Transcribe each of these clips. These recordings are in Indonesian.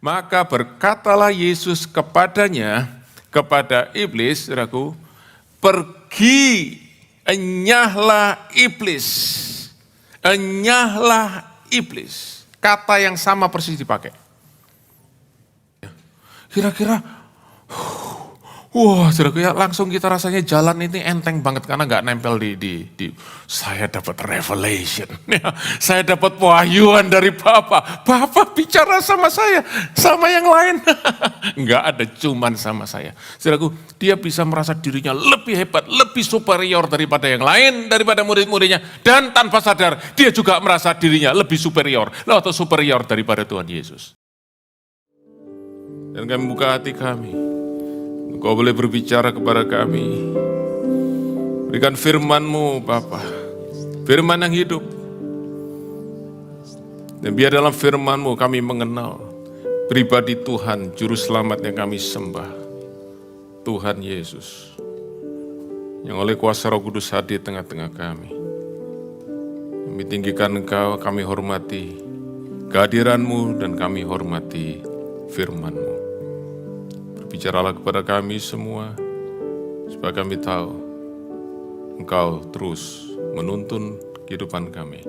Maka berkatalah Yesus kepadanya, kepada iblis, saudaraku, pergi, enyahlah iblis. Enyahlah iblis. Kata yang sama persis dipakai. Kira-kira, wah, saudaraku ya, langsung kita rasanya jalan ini enteng banget karena nggak nempel di. Saya dapat revelation, ya, saya dapat wahyuan dari Bapa. Bapa bicara sama saya, sama yang lain. Nggak ada, cuman sama saya. Saudaraku, dia bisa merasa dirinya lebih hebat, lebih superior daripada yang lain, daripada murid-muridnya. Dan tanpa sadar, dia juga merasa dirinya lebih superior, atau superior daripada Tuhan Yesus. Dan kami buka hati kami. Engkau boleh berbicara kepada kami. Berikan firman-Mu, Bapa. Firman yang hidup. Dan biar dalam firman-Mu kami mengenal pribadi Tuhan, Juru Selamat yang kami sembah. Tuhan Yesus. Yang oleh kuasa Roh Kudus hadir tengah-tengah kami. Kami tinggikan Engkau, kami hormati kehadiran-Mu dan kami hormati firman-Mu. Bicaralah kepada kami semua, supaya kami tahu Engkau terus menuntun kehidupan kami.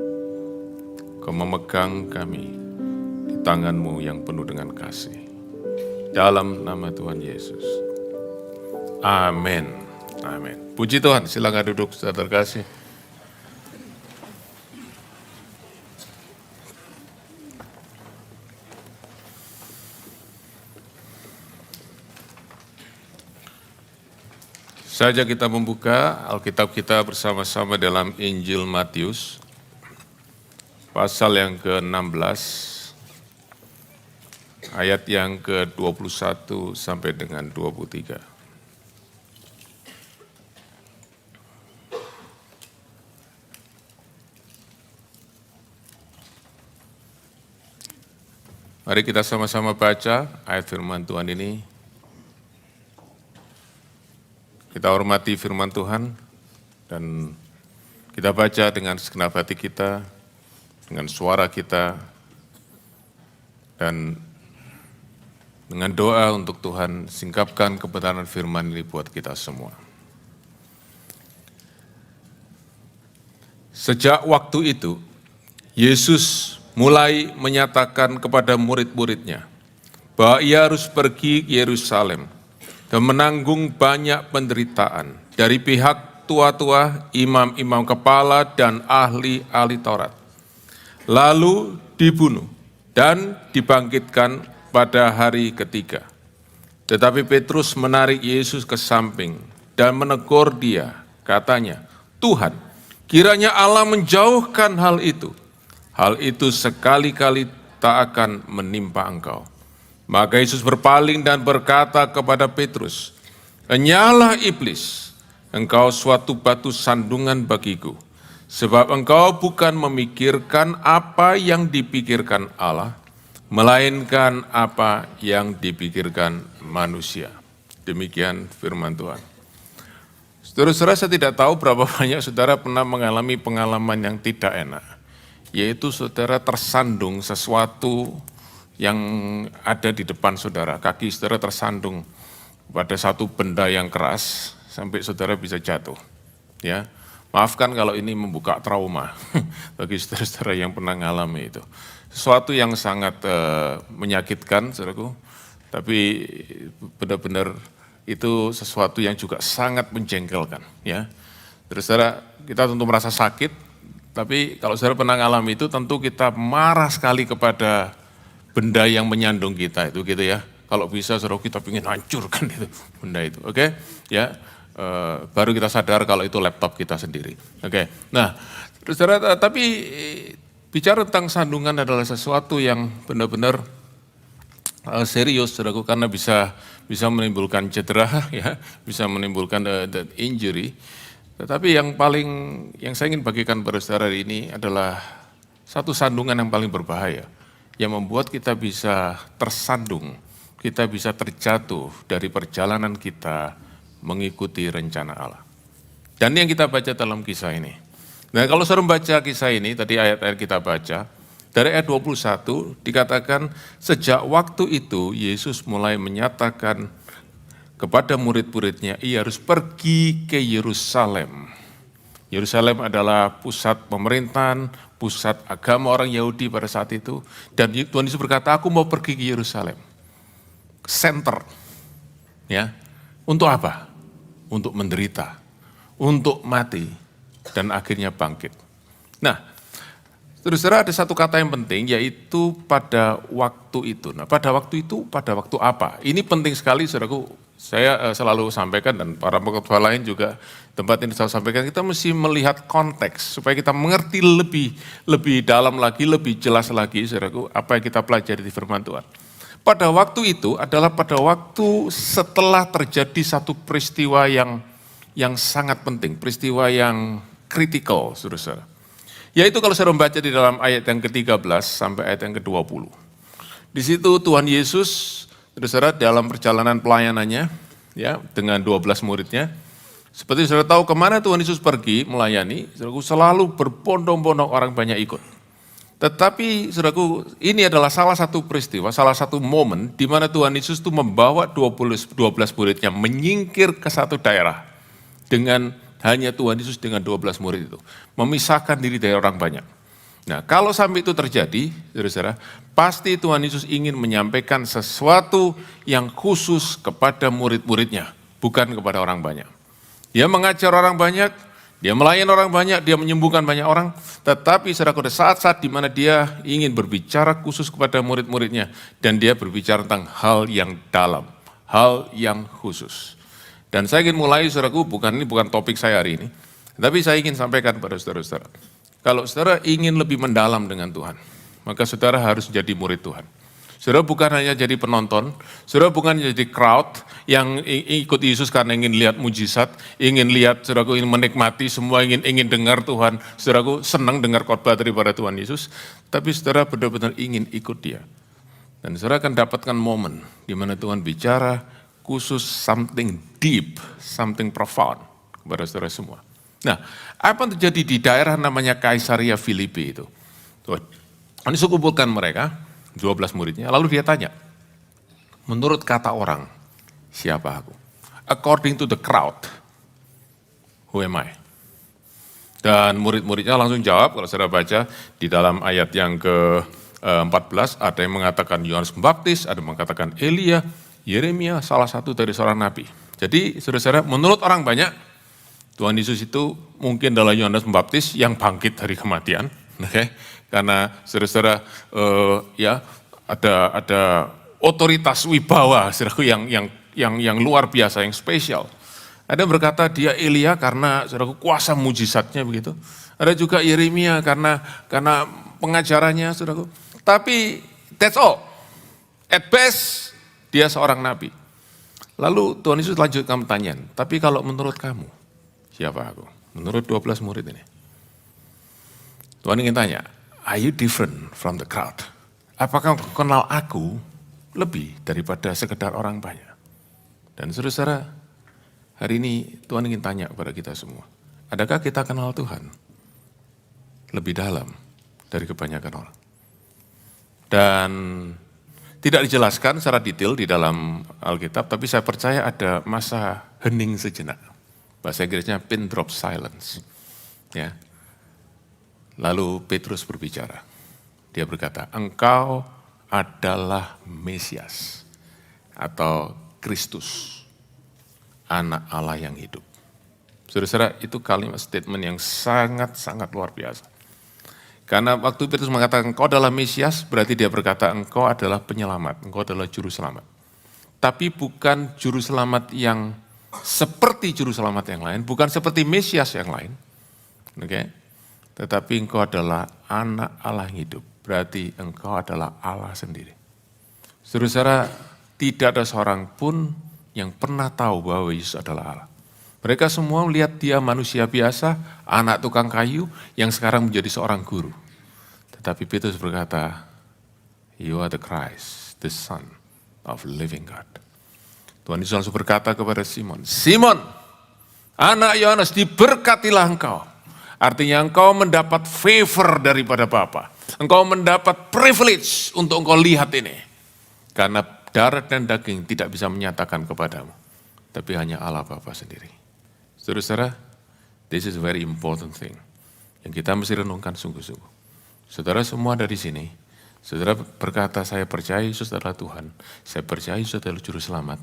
Engkau memegang kami di tangan-Mu yang penuh dengan kasih. Dalam nama Tuhan Yesus. Amin. Amin. Puji Tuhan, silakan duduk saudara terkasih. Saja kita membuka Alkitab kita bersama-sama dalam Injil Matius, pasal yang ke-16, ayat yang ke-21 sampai dengan 23. Mari kita sama-sama baca ayat firman Tuhan ini. Kita hormati firman Tuhan dan kita baca dengan segenap hati kita, dengan suara kita, dan dengan doa untuk Tuhan singkapkan kebenaran firman ini buat kita semua. Sejak waktu itu, Yesus mulai menyatakan kepada murid-muridnya bahwa ia harus pergi ke Yerusalem dan menanggung banyak penderitaan dari pihak tua-tua, imam-imam kepala, dan ahli-ahli Taurat. Lalu dibunuh dan dibangkitkan pada hari ketiga. Tetapi Petrus menarik Yesus ke samping dan menegur dia, katanya, Tuhan, kiranya Allah menjauhkan hal itu. Hal itu sekali-kali tak akan menimpa engkau. Maka Yesus berpaling dan berkata kepada Petrus, enyahlah iblis, engkau suatu batu sandungan bagiku, sebab engkau bukan memikirkan apa yang dipikirkan Allah, melainkan apa yang dipikirkan manusia. Demikian firman Tuhan. Saudara-saudara, saya tidak tahu berapa banyak saudara pernah mengalami pengalaman yang tidak enak, yaitu saudara tersandung sesuatu yang ada di depan saudara, kaki saudara tersandung pada satu benda yang keras sampai saudara bisa jatuh. Ya, maafkan kalau ini membuka trauma bagi saudara-saudara yang pernah mengalami itu. Sesuatu yang sangat menyakitkan, saudaraku, tapi benar-benar itu sesuatu yang juga sangat menjengkelkan. Ya, saudara, kita tentu merasa sakit, tapi kalau saudara pernah mengalami itu, tentu kita marah sekali kepada benda yang menyandung kita itu gitu ya. Kalau bisa saudara kita ingin hancurkan itu benda itu, oke? Ya, baru kita sadar kalau itu laptop kita sendiri, oke? Nah, saudara, tapi bicara tentang sandungan adalah sesuatu yang benar-benar serius, saudaraku, karena bisa menimbulkan cedera, ya, bisa menimbulkan injury. Tetapi yang saya ingin bagikan pada saudara ini adalah satu sandungan yang paling berbahaya, yang membuat kita bisa tersandung, kita bisa terjatuh dari perjalanan kita mengikuti rencana Allah. Dan yang kita baca dalam kisah ini. Nah, kalau saudara membaca kisah ini, tadi ayat-ayat kita baca, Dari ayat 21 dikatakan sejak waktu itu Yesus mulai menyatakan kepada murid-muridnya, ia harus pergi ke Yerusalem. Yerusalem adalah pusat pemerintahan, pusat agama orang Yahudi pada saat itu. Dan Tuhan Yesus berkata, aku mau pergi ke Yerusalem. Center. Ya. Untuk apa? Untuk menderita. Untuk mati. Dan akhirnya bangkit. Nah, saudara, ada satu kata yang penting, yaitu pada waktu itu. Nah, pada waktu itu, pada waktu apa? Ini penting sekali, saudaraku. Saya selalu sampaikan, dan para pengkhotbah lain juga tempat ini selalu sampaikan, kita mesti melihat konteks, supaya kita mengerti lebih dalam lagi, lebih jelas lagi, saudaraku, apa yang kita pelajari di firman Tuhan. Pada waktu itu adalah pada waktu setelah terjadi satu peristiwa yang sangat penting, peristiwa yang kritikal, saudara. Yaitu kalau saya membaca di dalam ayat yang ke-13 sampai ayat yang ke-20. Di situ Tuhan Yesus, saudara, dalam perjalanan pelayanannya, ya, dengan 12 muridnya, seperti saudara tahu kemana Tuhan Yesus pergi melayani, saudaraku, selalu berbondong-bondong orang banyak ikut. Tetapi saudaraku, ini adalah salah satu peristiwa, salah satu momen di mana Tuhan Yesus itu membawa 12 muridnya menyingkir ke satu daerah dengan hanya Tuhan Yesus dengan 12 murid itu. Memisahkan diri dari orang banyak. Nah, kalau sampai itu terjadi, saudara-saudara, pasti Tuhan Yesus ingin menyampaikan sesuatu yang khusus kepada murid-muridnya, bukan kepada orang banyak. Dia mengajar orang banyak, dia melayani orang banyak, dia menyembuhkan banyak orang, tetapi saudara, ada saat-saat di mana dia ingin berbicara khusus kepada murid-muridnya, dan dia berbicara tentang hal yang dalam, hal yang khusus. Dan saya ingin mulai, saudaraku, ini bukan topik saya hari ini, tapi saya ingin sampaikan kepada saudara-saudara. Kalau saudara ingin lebih mendalam dengan Tuhan, maka saudara harus jadi murid Tuhan. Saudara bukan hanya jadi penonton, saudara bukan jadi crowd yang ikut Yesus karena ingin lihat mujizat, ingin lihat, saudaraku, ingin menikmati semua, ingin dengar Tuhan. Saudaraku senang dengar khotbah daripada Tuhan Yesus, tapi saudara benar-benar ingin ikut Dia. Dan saudara akan dapatkan momen di mana Tuhan bicara khusus, something deep, something profound kepada saudara semua. Nah, apa yang terjadi di daerah namanya Kaisaria Filipi itu? Tuhan Yesus kumpulkan mereka, 12 muridnya, lalu dia tanya, menurut kata orang, siapa aku? According to the crowd, who am I? Dan murid-muridnya langsung jawab, kalau saudara baca di dalam ayat yang ke-14, ada yang mengatakan Yohanes Pembaptis, ada yang mengatakan Elia, Yeremia, salah satu dari seorang nabi. Jadi saudara-saudara, menurut orang banyak, Tuhan Yesus itu mungkin adalah Yohanes Pembaptis yang bangkit dari kematian. Okay? Karena saudara-saudara ya ada otoritas wibawa saudaraku yang luar biasa, yang spesial. Ada yang berkata dia Elia karena saudaraku kuasa mujizatnya begitu. Ada juga Yeremia karena pengajarannya saudaraku. Tapi that's all. At best dia seorang nabi. Lalu Tuhan Yesus lanjutkan pertanyaan, tapi kalau menurut kamu, siapa aku? Menurut 12 murid ini. Tuhan ingin tanya, are you different from the crowd? Apakah kau kenal aku lebih daripada sekedar orang banyak? Dan saudara-saudara, hari ini Tuhan ingin tanya kepada kita semua, adakah kita kenal Tuhan lebih dalam dari kebanyakan orang? Dan tidak dijelaskan secara detail di dalam Alkitab, tapi saya percaya ada masa hening sejenak. Bahasa Inggrisnya pin drop silence. Ya. Lalu Petrus berbicara. Dia berkata, engkau adalah Mesias atau Kristus, anak Allah yang hidup. Saudara-saudara, itu kalimat statement yang sangat-sangat luar biasa. Karena waktu Petrus mengatakan engkau adalah Mesias, berarti dia berkata engkau adalah penyelamat, engkau adalah juru selamat. Tapi bukan juru selamat yang seperti juru selamat yang lain, bukan seperti Mesias yang lain. Okay? Tetapi engkau adalah anak Allah yang hidup, berarti engkau adalah Allah sendiri. Saudara-saudara, tidak ada seorang pun yang pernah tahu bahwa Yesus adalah Allah. Mereka semua melihat dia manusia biasa, anak tukang kayu yang sekarang menjadi seorang guru. Tetapi Petrus berkata, you are the Christ, the Son of living God. Tuhan Yesus langsung berkata kepada Simon, Simon, anak Yohanes, diberkatilah engkau. Artinya engkau mendapat favor daripada Bapa. Engkau mendapat privilege untuk engkau lihat ini. Karena darah dan daging tidak bisa menyatakan kepadamu. Tapi hanya Allah Bapa sendiri. Saudara-saudara, this is a very important thing. Yang kita mesti renungkan sungguh-sungguh. Saudara semua dari sini, saudara berkata, saya percaya Yesus adalah Tuhan. Saya percaya Yesus adalah Juru Selamat.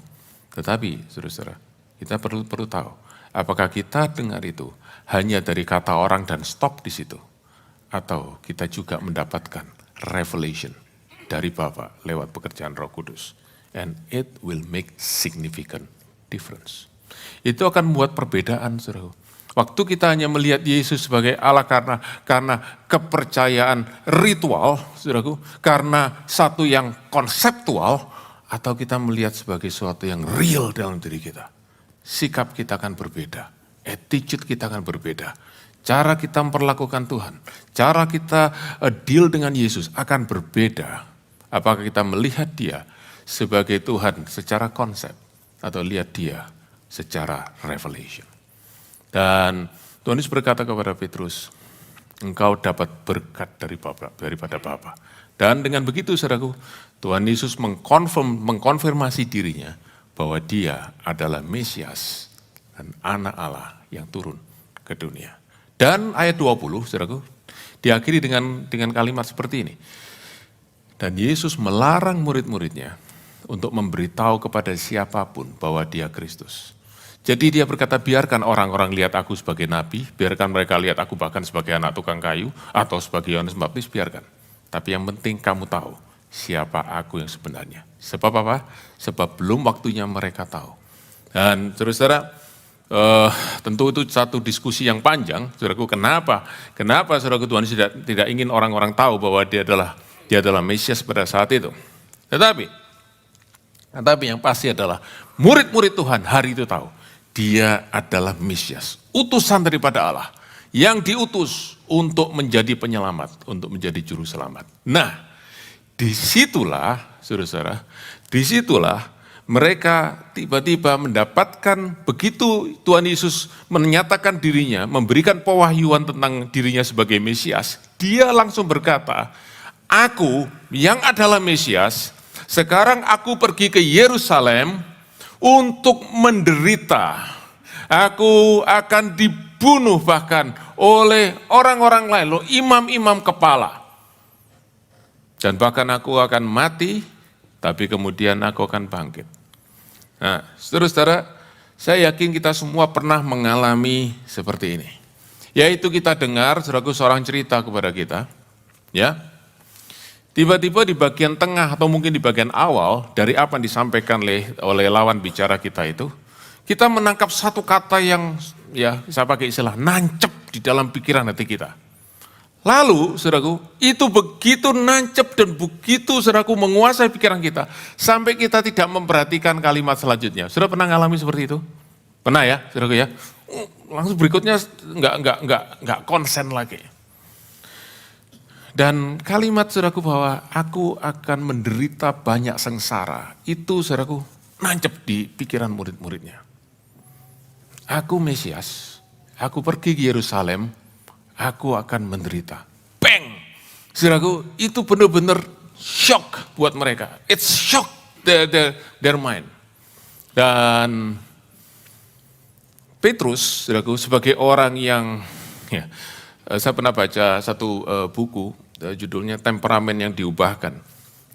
Tetapi, saudara-saudara, kita perlu tahu, apakah kita dengar itu hanya dari kata orang dan stop di situ? Atau kita juga mendapatkan revelation dari Bapa lewat pekerjaan Roh Kudus. And it will make significant difference. Itu akan membuat perbedaan, saudara. Waktu kita hanya melihat Yesus sebagai Allah karena kepercayaan ritual, saudaraku, karena satu yang konseptual, atau kita melihat sebagai sesuatu yang real dalam diri kita. Sikap kita akan berbeda, attitude kita akan berbeda, cara kita memperlakukan Tuhan, cara kita deal dengan Yesus akan berbeda. Apakah kita melihat Dia sebagai Tuhan secara konsep, atau lihat Dia secara revelation. Dan Tuhan Yesus berkata kepada Petrus, engkau dapat berkat daripada Bapa. Dan dengan begitu, saudaraku, Tuhan Yesus mengkonfirmasi dirinya bahwa Dia adalah Mesias dan Anak Allah yang turun ke dunia. Dan ayat 20, saudaraku, diakhiri dengan kalimat seperti ini. Dan Yesus melarang murid-muridnya untuk memberitahu kepada siapapun bahwa Dia Kristus. Jadi Dia berkata, biarkan orang-orang lihat aku sebagai nabi, biarkan mereka lihat aku bahkan sebagai anak tukang kayu, atau sebagai Yohanes Pembaptis, biarkan. Tapi yang penting kamu tahu siapa aku yang sebenarnya. Sebab apa? Sebab belum waktunya mereka tahu. Dan saudara-saudara, tentu itu satu diskusi yang panjang, saudaraku, kenapa saudaraku Tuhan tidak ingin orang-orang tahu bahwa dia adalah Mesias pada saat itu. Tetapi yang pasti adalah murid-murid Tuhan hari itu tahu. Dia adalah Mesias, utusan daripada Allah, yang diutus untuk menjadi penyelamat, untuk menjadi juru selamat. Nah, disitulah, saudara-saudara, disitulah mereka tiba-tiba mendapatkan, begitu Tuhan Yesus menyatakan dirinya, memberikan pewahyuan tentang dirinya sebagai Mesias, Dia langsung berkata, aku yang adalah Mesias, sekarang aku pergi ke Yerusalem untuk menderita. Aku akan dibunuh bahkan oleh orang-orang lain, loh, imam-imam kepala. Dan bahkan aku akan mati, tapi kemudian aku akan bangkit. Nah, saudara-saudara, saya yakin kita semua pernah mengalami seperti ini. Yaitu kita dengar, saudaraku, seorang cerita kepada kita, ya. Tiba-tiba di bagian tengah atau mungkin di bagian awal dari apa yang disampaikan oleh lawan bicara kita itu, kita menangkap satu kata yang, ya, saya pakai istilah nancep di dalam pikiran hati kita. Lalu, saudaraku, itu begitu nancep dan begitu, saudaraku, menguasai pikiran kita, sampai kita tidak memperhatikan kalimat selanjutnya. Saudara pernah mengalami seperti itu? Pernah ya, saudaraku ya? Langsung berikutnya enggak konsen lagi. Dan kalimat, saudaraku, bahwa aku akan menderita banyak sengsara, itu, saudaraku, nancep di pikiran murid-muridnya. Aku Mesias, aku pergi ke Yerusalem, aku akan menderita. Bang! Saudaraku, itu benar-benar shock buat mereka. It's shock their mind. Dan Petrus, saudaraku, sebagai orang yang, ya, saya pernah baca satu buku, judulnya Temperamen yang Diubahkan.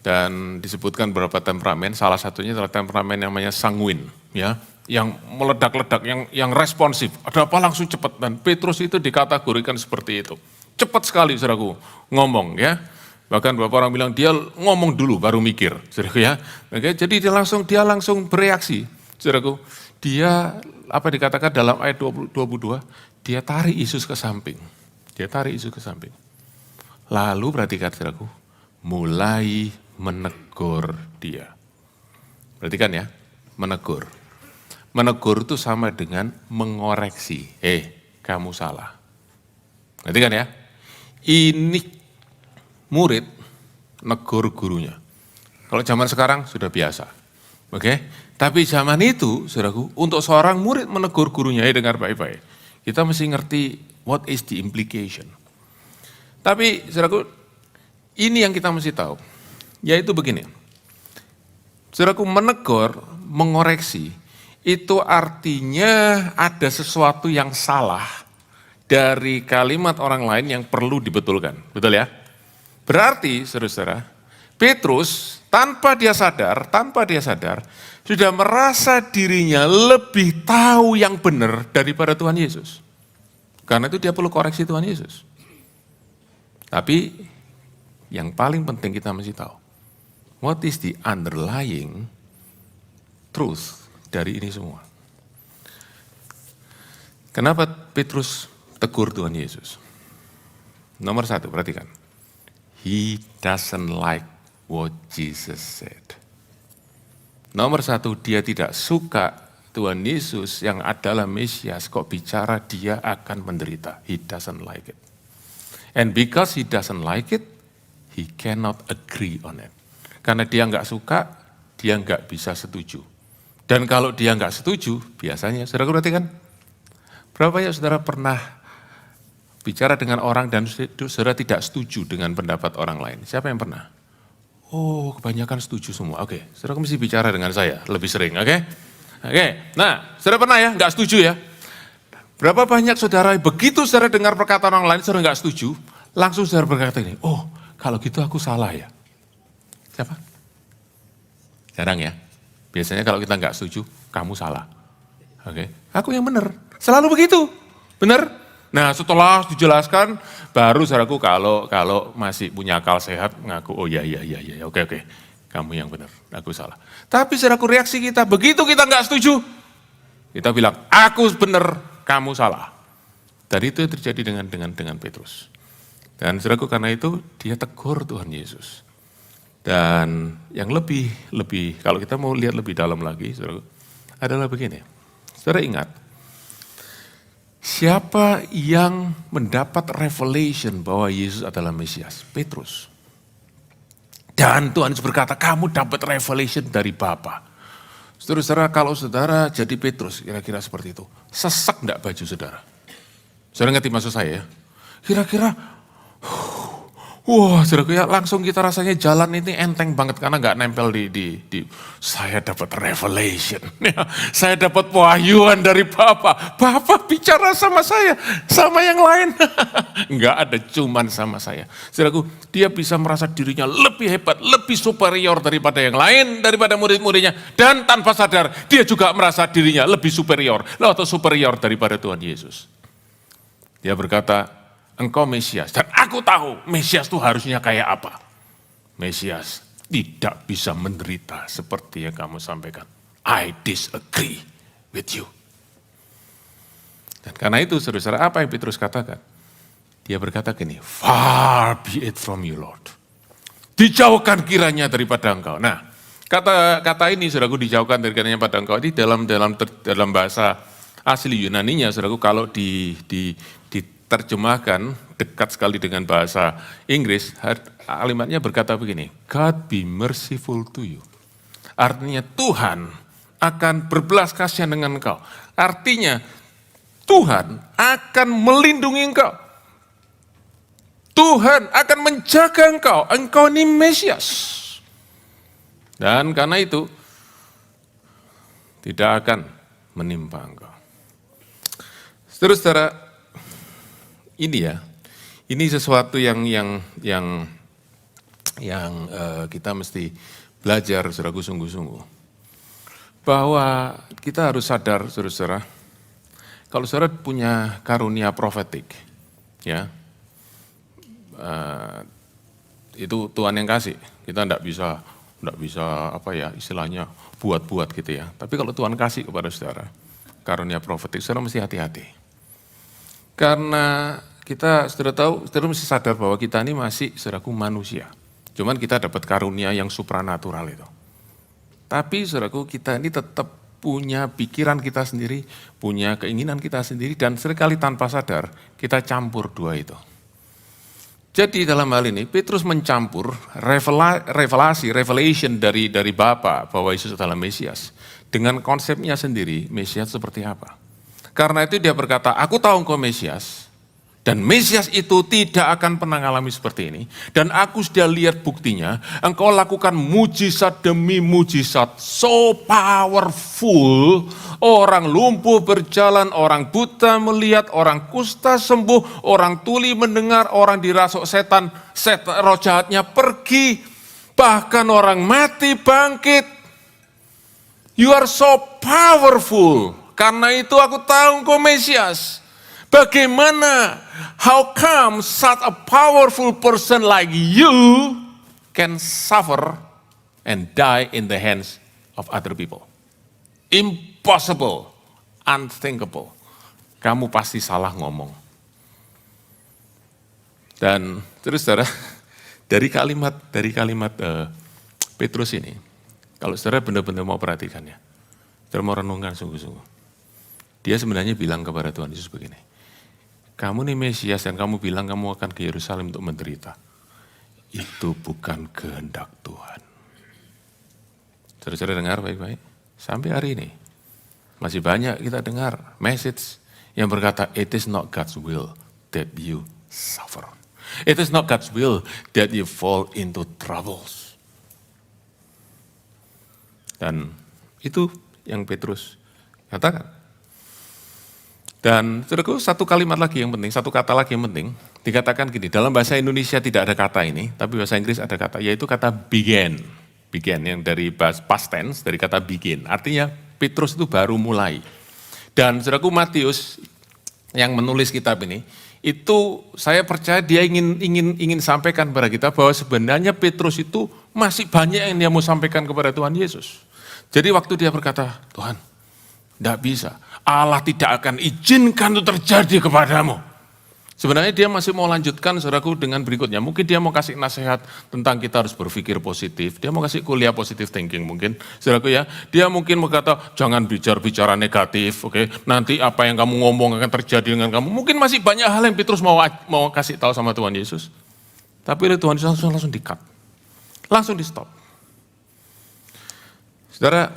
Dan disebutkan beberapa temperamen, salah satunya adalah temperamen yang namanya sanguin, ya, yang meledak-ledak, yang responsif, ada apa langsung cepat. Dan Petrus itu dikategorikan seperti itu. Cepat sekali, saudaraku, ngomong, ya. Bahkan beberapa orang bilang dia ngomong dulu baru mikir, saudaraku, ya. Oke, jadi dia langsung bereaksi, saudaraku. Dia, apa dikatakan dalam ayat 22, dia tarik Yesus ke samping. Dia tarik Yesus ke samping. Lalu perhatikan, saudaraku, mulai menegur dia. Perhatikan ya, menegur. Menegur itu sama dengan mengoreksi. Kamu salah. Perhatikan ya, ini murid negur gurunya. Kalau zaman sekarang sudah biasa. Oke? Tapi zaman itu, saudaraku, untuk seorang murid menegur gurunya, dengar baik-baik. Kita mesti ngerti what is the implication. Tapi saudaraku, ini yang kita mesti tahu, yaitu begini. Saudaraku, menegur, mengoreksi, itu artinya ada sesuatu yang salah dari kalimat orang lain yang perlu dibetulkan. Betul ya? Berarti, saudara-saudara, Petrus tanpa dia sadar, sudah merasa dirinya lebih tahu yang benar daripada Tuhan Yesus. Karena itu dia perlu koreksi Tuhan Yesus. Tapi yang paling penting kita mesti tahu, what is the underlying truth dari ini semua. Kenapa Petrus tegur Tuhan Yesus? Nomor satu, perhatikan. He doesn't like what Jesus said. Nomor satu, dia tidak suka Tuhan Yesus yang adalah Mesias kok bicara dia akan menderita. He doesn't like it. And because he doesn't like it, he cannot agree on it. Karena dia nggak suka, dia nggak bisa setuju. Dan kalau dia nggak setuju, biasanya, saudara perhatikan, berapa ya saudara pernah bicara dengan orang dan saudara tidak setuju dengan pendapat orang lain? Siapa yang pernah? Oh, kebanyakan setuju semua. Oke, saudara mesti bicara dengan saya lebih sering, oke? Nah, saudara pernah ya, nggak setuju ya? Berapa banyak saudara, begitu saudara dengar perkataan orang lain, saudara nggak setuju, langsung saudara berkata ini, oh kalau gitu aku salah ya. Siapa? Jarang ya. Biasanya kalau kita nggak setuju, kamu salah. Oke, aku yang benar. Selalu begitu, benar? Nah setelah dijelaskan, baru saudaraku kalau masih punya akal sehat, ngaku, oh iya, oke, kamu yang benar, aku salah. Tapi saudaraku reaksi kita, begitu kita nggak setuju, kita bilang, aku benar, kamu salah. Dan itu yang terjadi dengan Petrus. Dan saudaraku karena itu, dia tegur Tuhan Yesus. Dan yang lebih kalau kita mau lihat lebih dalam lagi, saudara, adalah begini. Saudara ingat, siapa yang mendapat revelation bahwa Yesus adalah Mesias? Petrus. Dan Tuhan Yesus berkata, kamu dapat revelation dari Bapa. Saudara, kalau saudara jadi Petrus, kira-kira seperti itu. Sesak enggak baju saudara? Saudara ngerti maksud saya ya? Kira-kira, wah, saudaraku ya, langsung kita rasanya jalan ini enteng banget karena nggak nempel di saya dapat revelation, ya, saya dapat wahyuan dari Bapa. Bapa bicara sama saya, sama yang lain, nggak ada cuman sama saya. Saudaraku, dia bisa merasa dirinya lebih hebat, lebih superior daripada yang lain, daripada murid-muridnya, dan tanpa sadar dia juga merasa dirinya lebih superior, atau superior daripada Tuhan Yesus. Dia berkata, engkau Mesias, dan aku tahu Mesias itu harusnya kayak apa. Mesias tidak bisa menderita seperti yang kamu sampaikan. I disagree with you. Dan karena itu saudara, apa yang Petrus katakan? Dia berkata gini, far be it from you Lord. Dijauhkan kiranya daripada engkau. Nah, kata ini saudaraku, dijauhkan daripada engkau, ini dalam bahasa asli Yunaninya, saudaraku, kalau diterjemahkan dekat sekali dengan bahasa Inggris, kalimatnya berkata begini, God be merciful to you. Artinya Tuhan akan berbelas kasihan dengan engkau. Artinya Tuhan akan melindungi engkau. Tuhan akan menjaga engkau. Engkau ini Mesias. Dan karena itu tidak akan menimpa engkau. Saudara, ini sesuatu yang kita mesti belajar, saudaraku, sungguh-sungguh. Bahwa kita harus sadar, saudara, kalau saudara punya karunia profetik, ya, itu Tuhan yang kasih. Kita enggak bisa apa ya, istilahnya buat-buat gitu ya. Tapi kalau Tuhan kasih kepada saudara karunia profetik, saudara mesti hati-hati. Karena kita sudah tahu, saudara mesti sadar bahwa kita ini masih, saudaraku, manusia. Cuman kita dapat karunia yang supranatural itu. Tapi saudaraku, kita ini tetap punya pikiran kita sendiri, punya keinginan kita sendiri, dan seringkali tanpa sadar kita campur dua itu. Jadi dalam hal ini Petrus mencampur revelation dari Bapa bahwa Yesus adalah Mesias dengan konsepnya sendiri, Mesias seperti apa. Karena itu dia berkata, aku tahu engkau Mesias, dan Mesias itu tidak akan pernah mengalami seperti ini. Dan aku sudah lihat buktinya, engkau lakukan mujizat demi mujizat, so powerful. Orang lumpuh berjalan, orang buta melihat, orang kusta sembuh, orang tuli mendengar, orang dirasuk setan roh jahatnya pergi. Bahkan orang mati bangkit. You are so powerful. Karena itu aku tahu engkau Mesias. Bagaimana, how come such a powerful person like you can suffer and die in the hands of other people? Impossible, unthinkable. Kamu pasti salah ngomong. Dan terus saudara, dari kalimat Petrus ini, kalau saudara benar-benar mau perhatikannya, saudara mau renungkan sungguh-sungguh. Dia sebenarnya bilang kepada Tuhan Yesus begini, kamu nih Mesias dan kamu bilang kamu akan ke Yerusalem untuk menderita. Itu bukan kehendak Tuhan. Saudara-saudara dengar baik-baik. Sampai hari ini masih banyak kita dengar message yang berkata, it is not God's will that you suffer. It is not God's will that you fall into troubles. Dan itu yang Petrus katakan. Dan saudaraku, satu kalimat lagi yang penting, satu kata lagi yang penting, dikatakan gini, dalam bahasa Indonesia tidak ada kata ini, tapi bahasa Inggris ada kata, yaitu kata began. Began yang dari past tense, dari kata begin. Artinya Petrus itu baru mulai. Dan saudaraku Matius yang menulis kitab ini, itu saya percaya dia ingin sampaikan kepada kita bahwa sebenarnya Petrus itu masih banyak yang dia mau sampaikan kepada Tuhan Yesus. Jadi waktu dia berkata, Tuhan, tidak bisa. Allah tidak akan izinkan itu terjadi kepadamu. Sebenarnya dia masih mau lanjutkan saudaraku dengan berikutnya. Mungkin dia mau kasih nasihat tentang kita harus berpikir positif. Dia mau kasih kuliah positive thinking mungkin. Saudaraku ya, dia mungkin mau kata jangan bicara negatif. Oke, nanti apa yang kamu ngomong akan terjadi dengan kamu. Mungkin masih banyak hal yang Petrus mau kasih tahu sama Tuhan Yesus. Tapi oleh Tuhan Yesus langsung di-cut. Langsung di-stop. Saudara,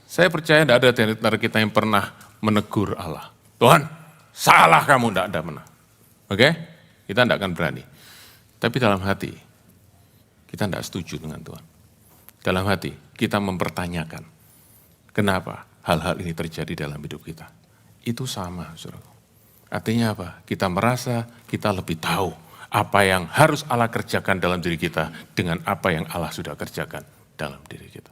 saya percaya tidak ada di antara kita yang pernah menegur Allah. Tuhan, salah kamu, tidak ada pernah. Oke? Kita tidak akan berani. Tapi dalam hati, kita tidak setuju dengan Tuhan. Dalam hati, kita mempertanyakan, kenapa hal-hal ini terjadi dalam hidup kita. Itu sama, saudara. Artinya apa? Kita merasa kita lebih tahu apa yang harus Allah kerjakan dalam diri kita dengan apa yang Allah sudah kerjakan dalam diri kita.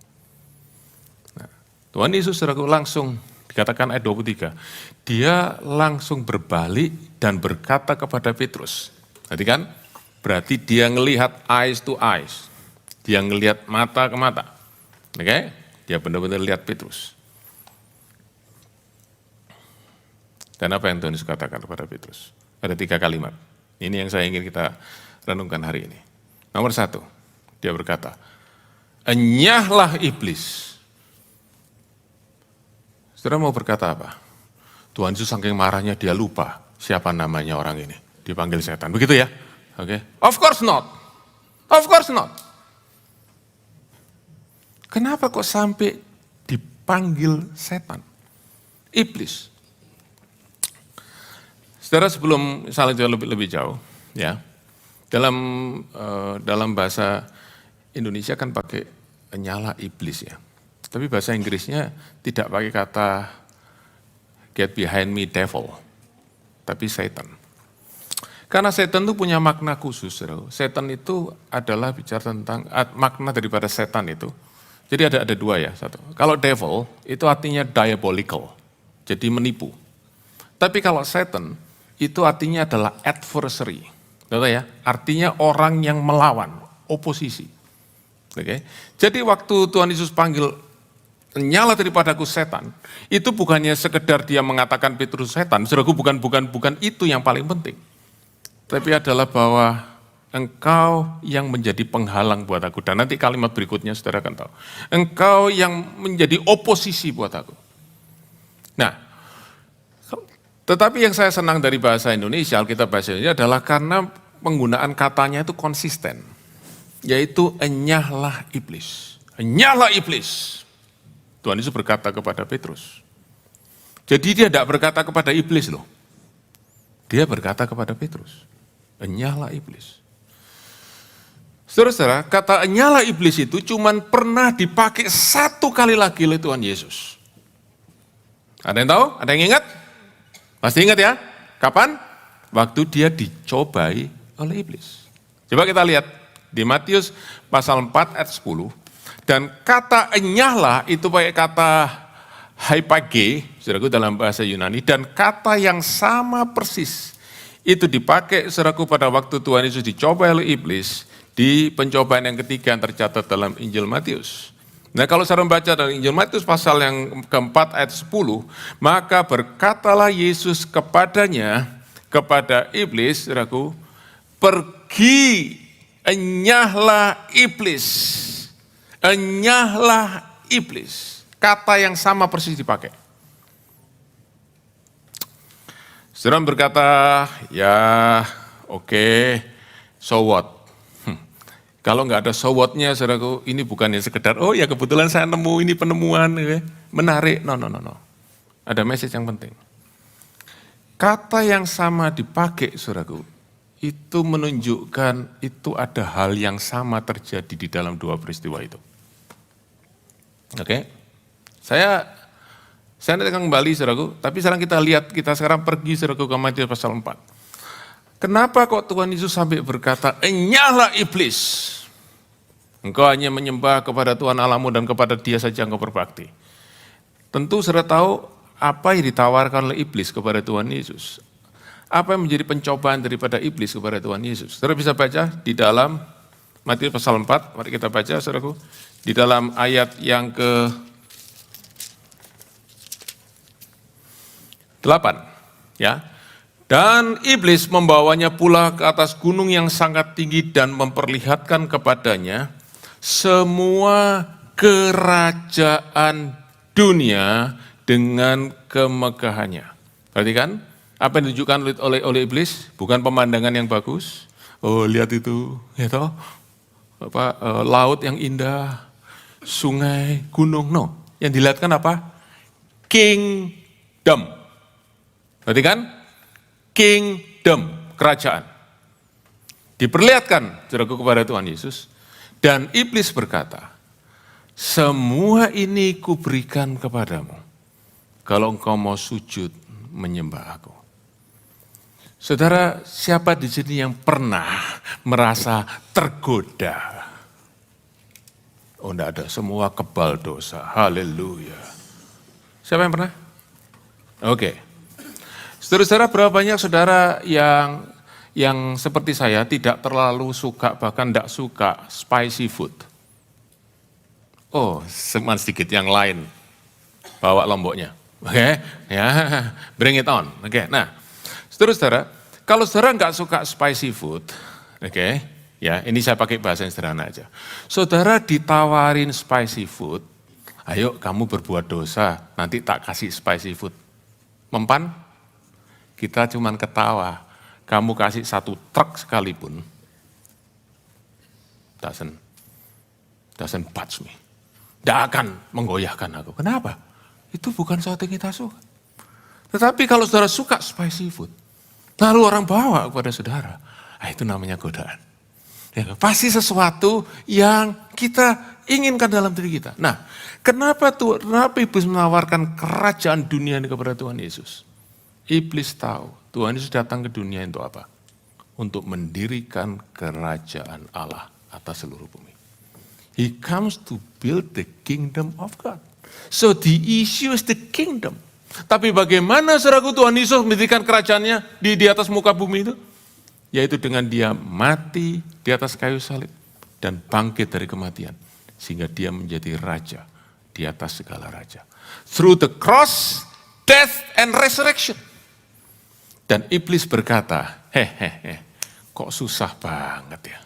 Tuhan Yesus saudaraku langsung dikatakan ayat 23, dia langsung berbalik dan berkata kepada Petrus. Berarti kan? Berarti dia ngelihat eyes to eyes. Dia ngelihat mata ke mata. Oke? Dia benar-benar lihat Petrus. Dan apa yang Tuhan Yesus katakan kepada Petrus? Ada 3 kalimat. Ini yang saya ingin kita renungkan hari ini. Nomor 1, dia berkata, enyahlah iblis. Saudara mau berkata apa? Tuhan Yesus saking marahnya dia lupa siapa namanya orang ini. Dipanggil setan. Begitu ya? Oke. Of course not. Of course not. Kenapa kok sampai dipanggil setan? Iblis. Saudara sebelum saling lebih jauh, ya. Dalam bahasa Indonesia kan pakai nyala iblis ya. Tapi bahasa Inggrisnya tidak pakai kata get behind me devil, tapi Satan. Karena Satan itu punya makna khusus. Satan itu adalah bicara tentang makna daripada setan itu. Jadi ada 2 ya. Satu. Kalau devil itu artinya diabolical, jadi menipu. Tapi kalau Satan itu artinya adalah adversary. Tahu ya? Artinya orang yang melawan, oposisi. Oke. Jadi waktu Tuhan Yesus panggil nyala daripadaku setan, itu bukannya sekedar dia mengatakan Petrus setan, saudaraku bukan itu yang paling penting. Tapi adalah bahwa engkau yang menjadi penghalang buat aku. Dan nanti kalimat berikutnya saudara akan tahu. Engkau yang menjadi oposisi buat aku. Nah, tetapi yang saya senang dari bahasa Indonesia, Alkitab bahasa Indonesia adalah karena penggunaan katanya itu konsisten. Yaitu enyahlah iblis. Enyahlah iblis. Tuhan Yesus berkata kepada Petrus. Jadi dia tidak berkata kepada iblis loh. Dia berkata kepada Petrus, enyahlah iblis. Saudara-saudara, kata enyahlah iblis itu cuman pernah dipakai satu kali lagi oleh Tuhan Yesus. Ada yang tahu? Ada yang ingat? Pasti ingat ya? Kapan? Waktu dia dicobai oleh iblis. Coba kita lihat di Matius pasal 4 ayat 10. Dan kata enyahlah itu pakai kata hypage, saudaraku dalam bahasa Yunani. Dan kata yang sama persis itu dipakai saudaraku pada waktu Tuhan Yesus dicobai oleh iblis di pencobaan yang ketiga yang tercatat dalam Injil Matius. Nah kalau saya membaca dari Injil Matius pasal yang keempat ayat 10, maka berkatalah Yesus kepadanya, kepada iblis, saudaraku, pergi, enyahlah iblis. Enyahlah iblis. Kata yang sama persis dipakai. Saudara berkata, ya oke, so what? Kalau nggak ada so what-nya, saudaraku, ini bukannya sekedar, oh ya kebetulan saya nemu ini penemuan, menarik. No. Ada message yang penting. Kata yang sama dipakai, saudaraku, itu menunjukkan itu ada hal yang sama terjadi di dalam dua peristiwa itu. Oke? Saya nanti akan kembali, saudaraku, tapi sekarang kita sekarang pergi, saudaraku, ke Matius pasal 4. Kenapa kok Tuhan Yesus sampai berkata, enyahlah iblis. Engkau hanya menyembah kepada Tuhan Allahmu dan kepada Dia saja engkau berbakti. Tentu saudara tahu apa yang ditawarkan oleh iblis kepada Tuhan Yesus. Apa yang menjadi pencobaan daripada iblis kepada Tuhan Yesus. Saudara bisa baca di dalam Matius pasal 4, mari kita baca saudaraku. Di dalam ayat yang ke-8. Ya. Dan iblis membawanya pula ke atas gunung yang sangat tinggi dan memperlihatkan kepadanya semua kerajaan dunia dengan kemegahannya. Perhatikan, apa yang ditunjukkan oleh iblis? Bukan pemandangan yang bagus. Oh, lihat itu, ya toh, laut yang indah, sungai, gunung. No, yang dilihatkan apa? Kingdom. Perhatikan, kingdom, kerajaan. Diperlihatkan, saudaraku, kepada Tuhan Yesus. Dan iblis berkata, semua ini kuberikan kepadamu, kalau engkau mau sujud menyembah aku. Saudara, siapa di sini yang pernah merasa tergoda? Oh, enggak ada, semua kebal dosa. Haleluya. Siapa yang pernah? Oke. Saudara-saudara, berapa banyak saudara yang seperti saya tidak terlalu suka, bahkan tidak suka spicy food? Oh, sedikit yang lain. Bawa lomboknya. Oke, ya, bring it on. Oke, nah, saudara-saudara, kalau saudara nggak suka spicy food, oke, ya, ini saya pakai bahasa yang sederhana aja. Saudara ditawarin spicy food, ayo kamu berbuat dosa, nanti tak kasih spicy food. Mempan? Kita cuman ketawa. Kamu kasih satu truk sekalipun, doesn't touch me. Tidak akan menggoyahkan aku. Kenapa? Itu bukan sesuatu yang kita suka. Tetapi kalau saudara suka spicy food, lalu orang bawa kepada saudara, itu namanya godaan. Ya, pasti sesuatu yang kita inginkan dalam diri kita. Nah, kenapa iblis menawarkan kerajaan dunia ini kepada Tuhan Yesus? Iblis tahu Tuhan Yesus datang ke dunia untuk apa? Untuk mendirikan kerajaan Allah atas seluruh bumi. He comes to build the kingdom of God. So the issue is the kingdom. Tapi bagaimana saudaraku Tuhan Yesus mendirikan kerajaannya di atas muka bumi itu? Yaitu dengan dia mati di atas kayu salib dan bangkit dari kematian. Sehingga dia menjadi raja di atas segala raja. Through the cross, death and resurrection. Dan iblis berkata, kok susah banget ya?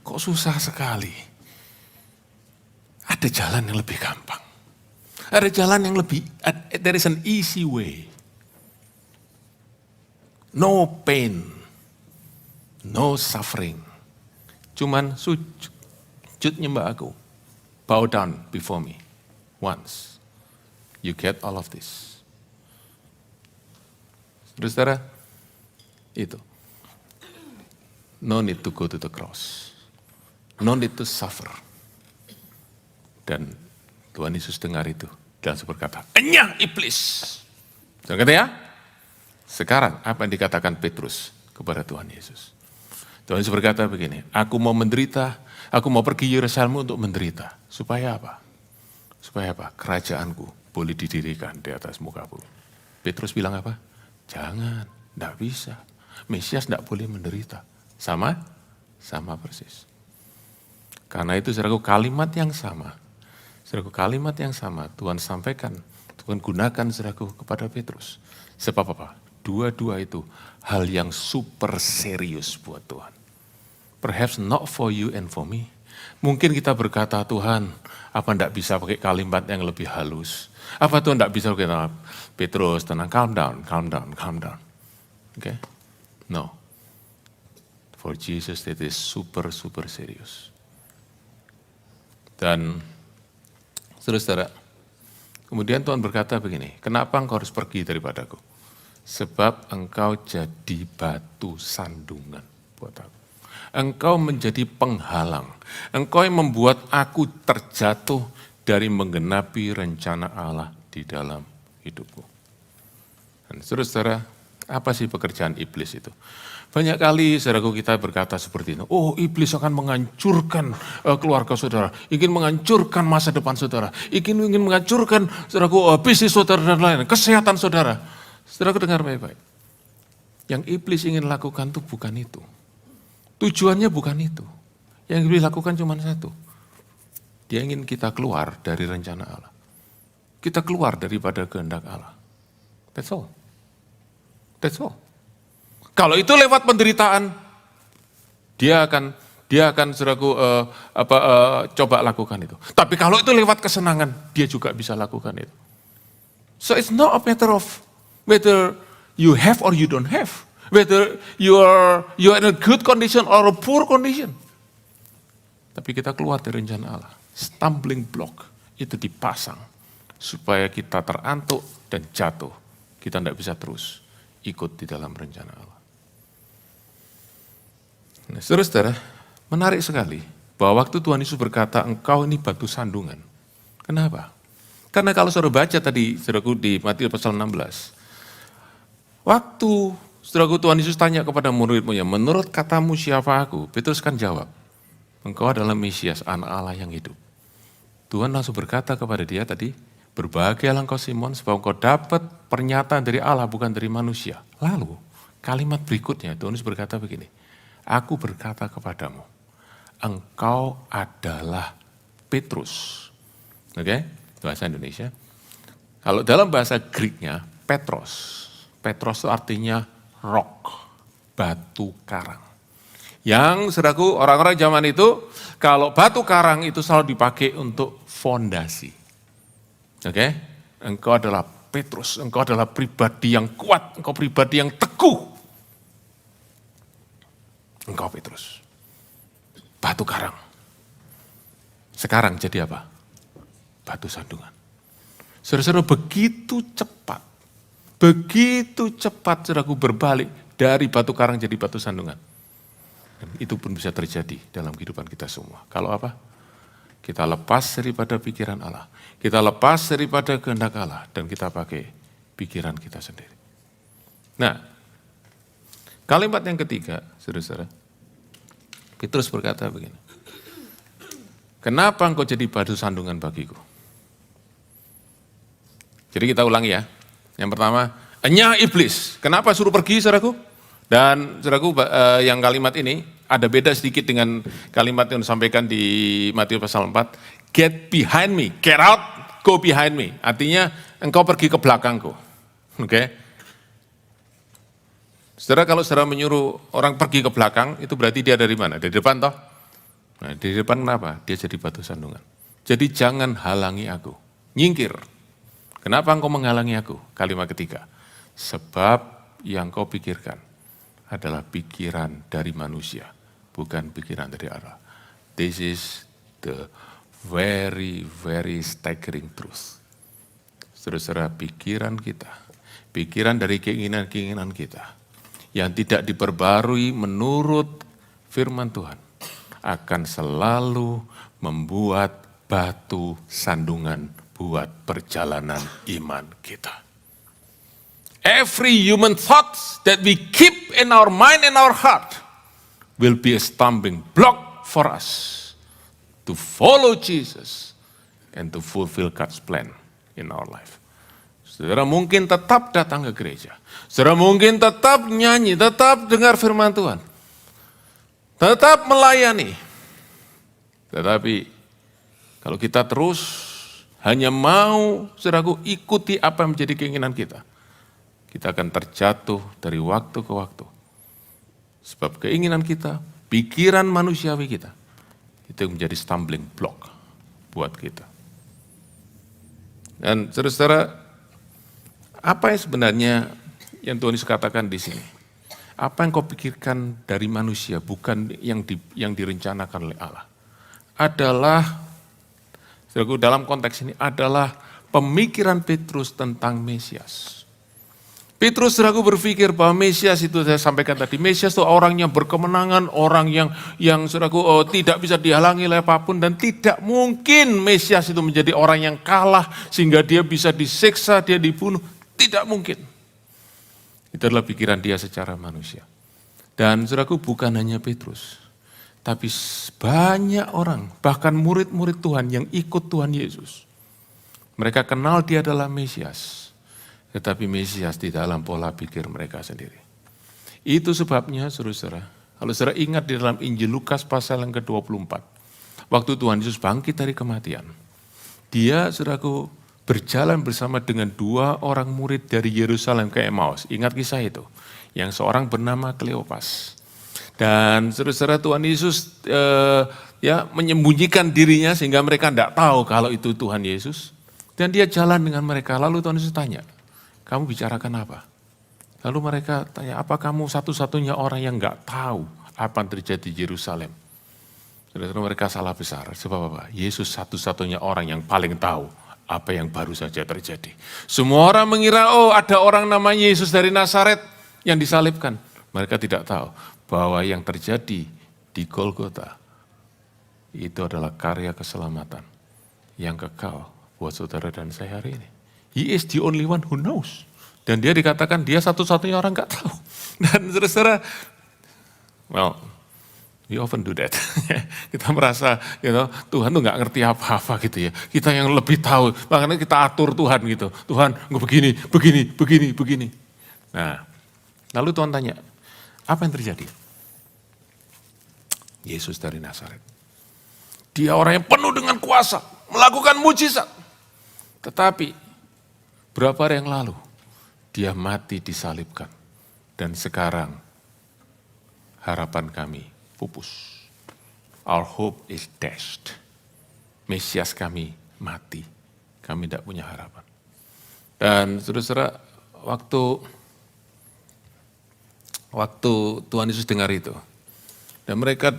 Kok susah sekali? Ada jalan yang lebih gampang. Ada jalan yang lebih, there is an easy way. No pain, no suffering. Cuman sujud nyembah aku. Bow down before me. Once. You get all of this. Saudara, itu. No need to go to the cross. No need to suffer. Dan Tuhan Yesus dengar itu dan berkata, "Enyah iblis." Jangan kata ya. Sekarang apa yang dikatakan Petrus kepada Tuhan Yesus? Tuhan Yesus berkata begini, "Aku mau menderita, aku mau pergi Yerusalem untuk menderita." Supaya apa? Supaya apa? Kerajaanku boleh didirikan di atas muka bumi. Petrus bilang apa? Jangan, tidak bisa. Mesias tidak boleh menderita. Sama persis. Karena itu saudaraku kalimat yang sama. Saudaraku kalimat yang sama Tuhan sampaikan, Tuhan gunakan saudaraku kepada Petrus. Sebab apa? Dua-dua itu hal yang super serius buat Tuhan. Perhaps not for you and for me. Mungkin kita berkata, Tuhan, apa enggak bisa pakai kalimat yang lebih halus? Apa Tuhan enggak bisa pakai, Petrus, tenang, calm down. Okay? No. For Jesus it is super serius. Dan saudara, kemudian Tuhan berkata begini, kenapa engkau harus pergi daripadaku? Sebab engkau jadi batu sandungan buat aku. Engkau menjadi penghalang. Engkau yang membuat aku terjatuh dari menggenapi rencana Allah di dalam hidupku. Dan saudara, apa sih pekerjaan iblis itu? Banyak kali saudaraku kita berkata seperti itu. Oh, iblis akan menghancurkan keluarga saudara. Ingin menghancurkan masa depan saudara. Ingin menghancurkan saudaraku bisnis saudara dan lain-lain. Kesehatan saudara. Saudaraku dengar baik-baik. Yang iblis ingin lakukan itu bukan itu. Tujuannya bukan itu. Yang iblis lakukan cuma satu. Dia ingin kita keluar dari rencana Allah. Kita keluar daripada kehendak Allah. That's all. That's all. Kalau itu lewat penderitaan, dia akan saudaraku coba lakukan itu. Tapi kalau itu lewat kesenangan, dia juga bisa lakukan itu. So it's not a matter of whether you have or you don't have, whether you are in a good condition or a poor condition. Tapi kita keluar dari rencana Allah. Stumbling block itu dipasang supaya kita terantuk dan jatuh. Kita tidak bisa terus ikut di dalam rencana Allah. Nah, saudara, menarik sekali bahwa waktu Tuhan Yesus berkata, engkau ini batu sandungan. Kenapa? Karena kalau saudara baca tadi, saudaraku di Matius pasal 16, waktu saudaraku Tuhan Yesus tanya kepada murid-muridnya, menurut katamu siapa aku? Petrus kan jawab, engkau adalah Mesias, anak Allah yang hidup. Tuhan langsung berkata kepada dia tadi, berbahagialah engkau Simon, sebab engkau dapat pernyataan dari Allah bukan dari manusia. Lalu kalimat berikutnya Tuhan Yesus berkata begini, aku berkata kepadamu, engkau adalah Petrus. Oke, bahasa Indonesia. Kalau dalam bahasa Greeknya, Petros. Petros itu artinya rock, batu karang. Yang saudaraku, orang-orang zaman itu, kalau batu karang itu selalu dipakai untuk fondasi. Oke, engkau adalah Petrus, engkau adalah pribadi yang kuat, engkau pribadi yang teguh. Engkau Petrus, batu karang. Sekarang jadi apa? Batu sandungan. Saudara-saudara, begitu cepat saudaraku berbalik dari batu karang jadi batu sandungan. Dan itu pun bisa terjadi dalam kehidupan kita semua. Kalau apa? Kita lepas daripada pikiran Allah. Kita lepas daripada kehendak Allah. Dan kita pakai pikiran kita sendiri. Nah, kalimat yang ketiga, saudara-saudara, Petrus berkata begini, kenapa engkau jadi batu sandungan bagiku? Jadi kita ulangi ya. Yang pertama, enyah iblis. Kenapa suruh pergi, saudaraku? Dan saudaraku, yang kalimat ini ada beda sedikit dengan kalimat yang disampaikan di Matius pasal 4. Get behind me, get out, go behind me. Artinya engkau pergi ke belakangku. Oke? Saudara, kalau saudara menyuruh orang pergi ke belakang, itu berarti dia dari mana? Dari depan toh? Nah, dari depan kenapa? Dia jadi batu sandungan. Jadi jangan halangi aku. Nyingkir. Kenapa engkau menghalangi aku? Kalimat ketiga. Sebab yang kau pikirkan adalah pikiran dari manusia, bukan pikiran dari Allah. This is the very staggering truth. Saudara-saudara, pikiran kita, pikiran dari keinginan-keinginan kita yang tidak diperbarui menurut firman Tuhan akan selalu membuat batu sandungan buat perjalanan iman kita. Every human thoughts that we keep in our mind and our heart will be a stumbling block for us to follow Jesus and to fulfill God's plan in our life. Saudara mungkin tetap datang ke gereja. Saudara mungkin tetap nyanyi, tetap dengar firman Tuhan. Tetap melayani. Tetapi kalau kita terus hanya mau, saudaraku, ikuti apa yang menjadi keinginan kita, kita akan terjatuh dari waktu ke waktu. Sebab keinginan kita, pikiran manusiawi kita, itu menjadi stumbling block buat kita. Dan saudara-saudara, apa yang sebenarnya yang Tuhan Yesus katakan di sini? Apa yang kau pikirkan dari manusia, bukan yang direncanakan oleh Allah? Adalah, saudaraku, dalam konteks ini adalah pemikiran Petrus tentang Mesias. Petrus, saudaraku, berpikir bahwa Mesias itu, saya sampaikan tadi, Mesias itu orang yang berkemenangan, orang yang saudaraku, tidak bisa dihalangi oleh apapun, dan tidak mungkin Mesias itu menjadi orang yang kalah sehingga dia bisa disiksa, dia dibunuh. Tidak mungkin. Itu adalah pikiran dia secara manusia. Dan saudaraku, bukan hanya Petrus, tapi banyak orang, bahkan murid-murid Tuhan yang ikut Tuhan Yesus. Mereka kenal dia adalah Mesias. Tetapi Mesias di dalam pola pikir mereka sendiri. Itu sebabnya, saudara-saudara, kalau saudara ingat di dalam Injil Lukas pasal yang ke-24, waktu Tuhan Yesus bangkit dari kematian, dia, saudaraku, berjalan bersama dengan 2 orang murid dari Yerusalem ke Emmaus. Ingat kisah itu, yang seorang bernama Kleopas. Dan saudara-saudara, Tuhan Yesus menyembunyikan dirinya sehingga mereka tidak tahu kalau itu Tuhan Yesus. Dan dia jalan dengan mereka, lalu Tuhan Yesus tanya, kamu bicarakan apa? Lalu mereka tanya, apa kamu satu-satunya orang yang enggak tahu apa yang terjadi di Yerusalem? Saudara, mereka salah besar. Sebab apa? Yesus satu-satunya orang yang paling tahu apa yang baru saja terjadi. Semua orang mengira, oh ada orang namanya Yesus dari Nazaret yang disalibkan. Mereka tidak tahu bahwa yang terjadi di Golgota itu adalah karya keselamatan yang kekal buat saudara dan saya hari ini. He is the only one who knows. Dan dia dikatakan dia satu-satunya orang nggak tahu. Dan saudara-saudara, well, we often do that. Kita merasa Tuhan tuh nggak ngerti apa-apa gitu ya. Kita yang lebih tahu, makanya kita atur Tuhan gitu. Tuhan, begini. Nah, lalu Tuhan tanya, apa yang terjadi? Yesus dari Nazaret. Dia orang yang penuh dengan kuasa, melakukan mujizat. Tetapi berapa hari yang lalu, dia mati disalibkan. Dan sekarang, harapan kami pupus. Our hope is dashed. Mesias kami mati. Kami tidak punya harapan. Dan saudara-saudara, waktu Tuhan Yesus dengar itu, dan mereka,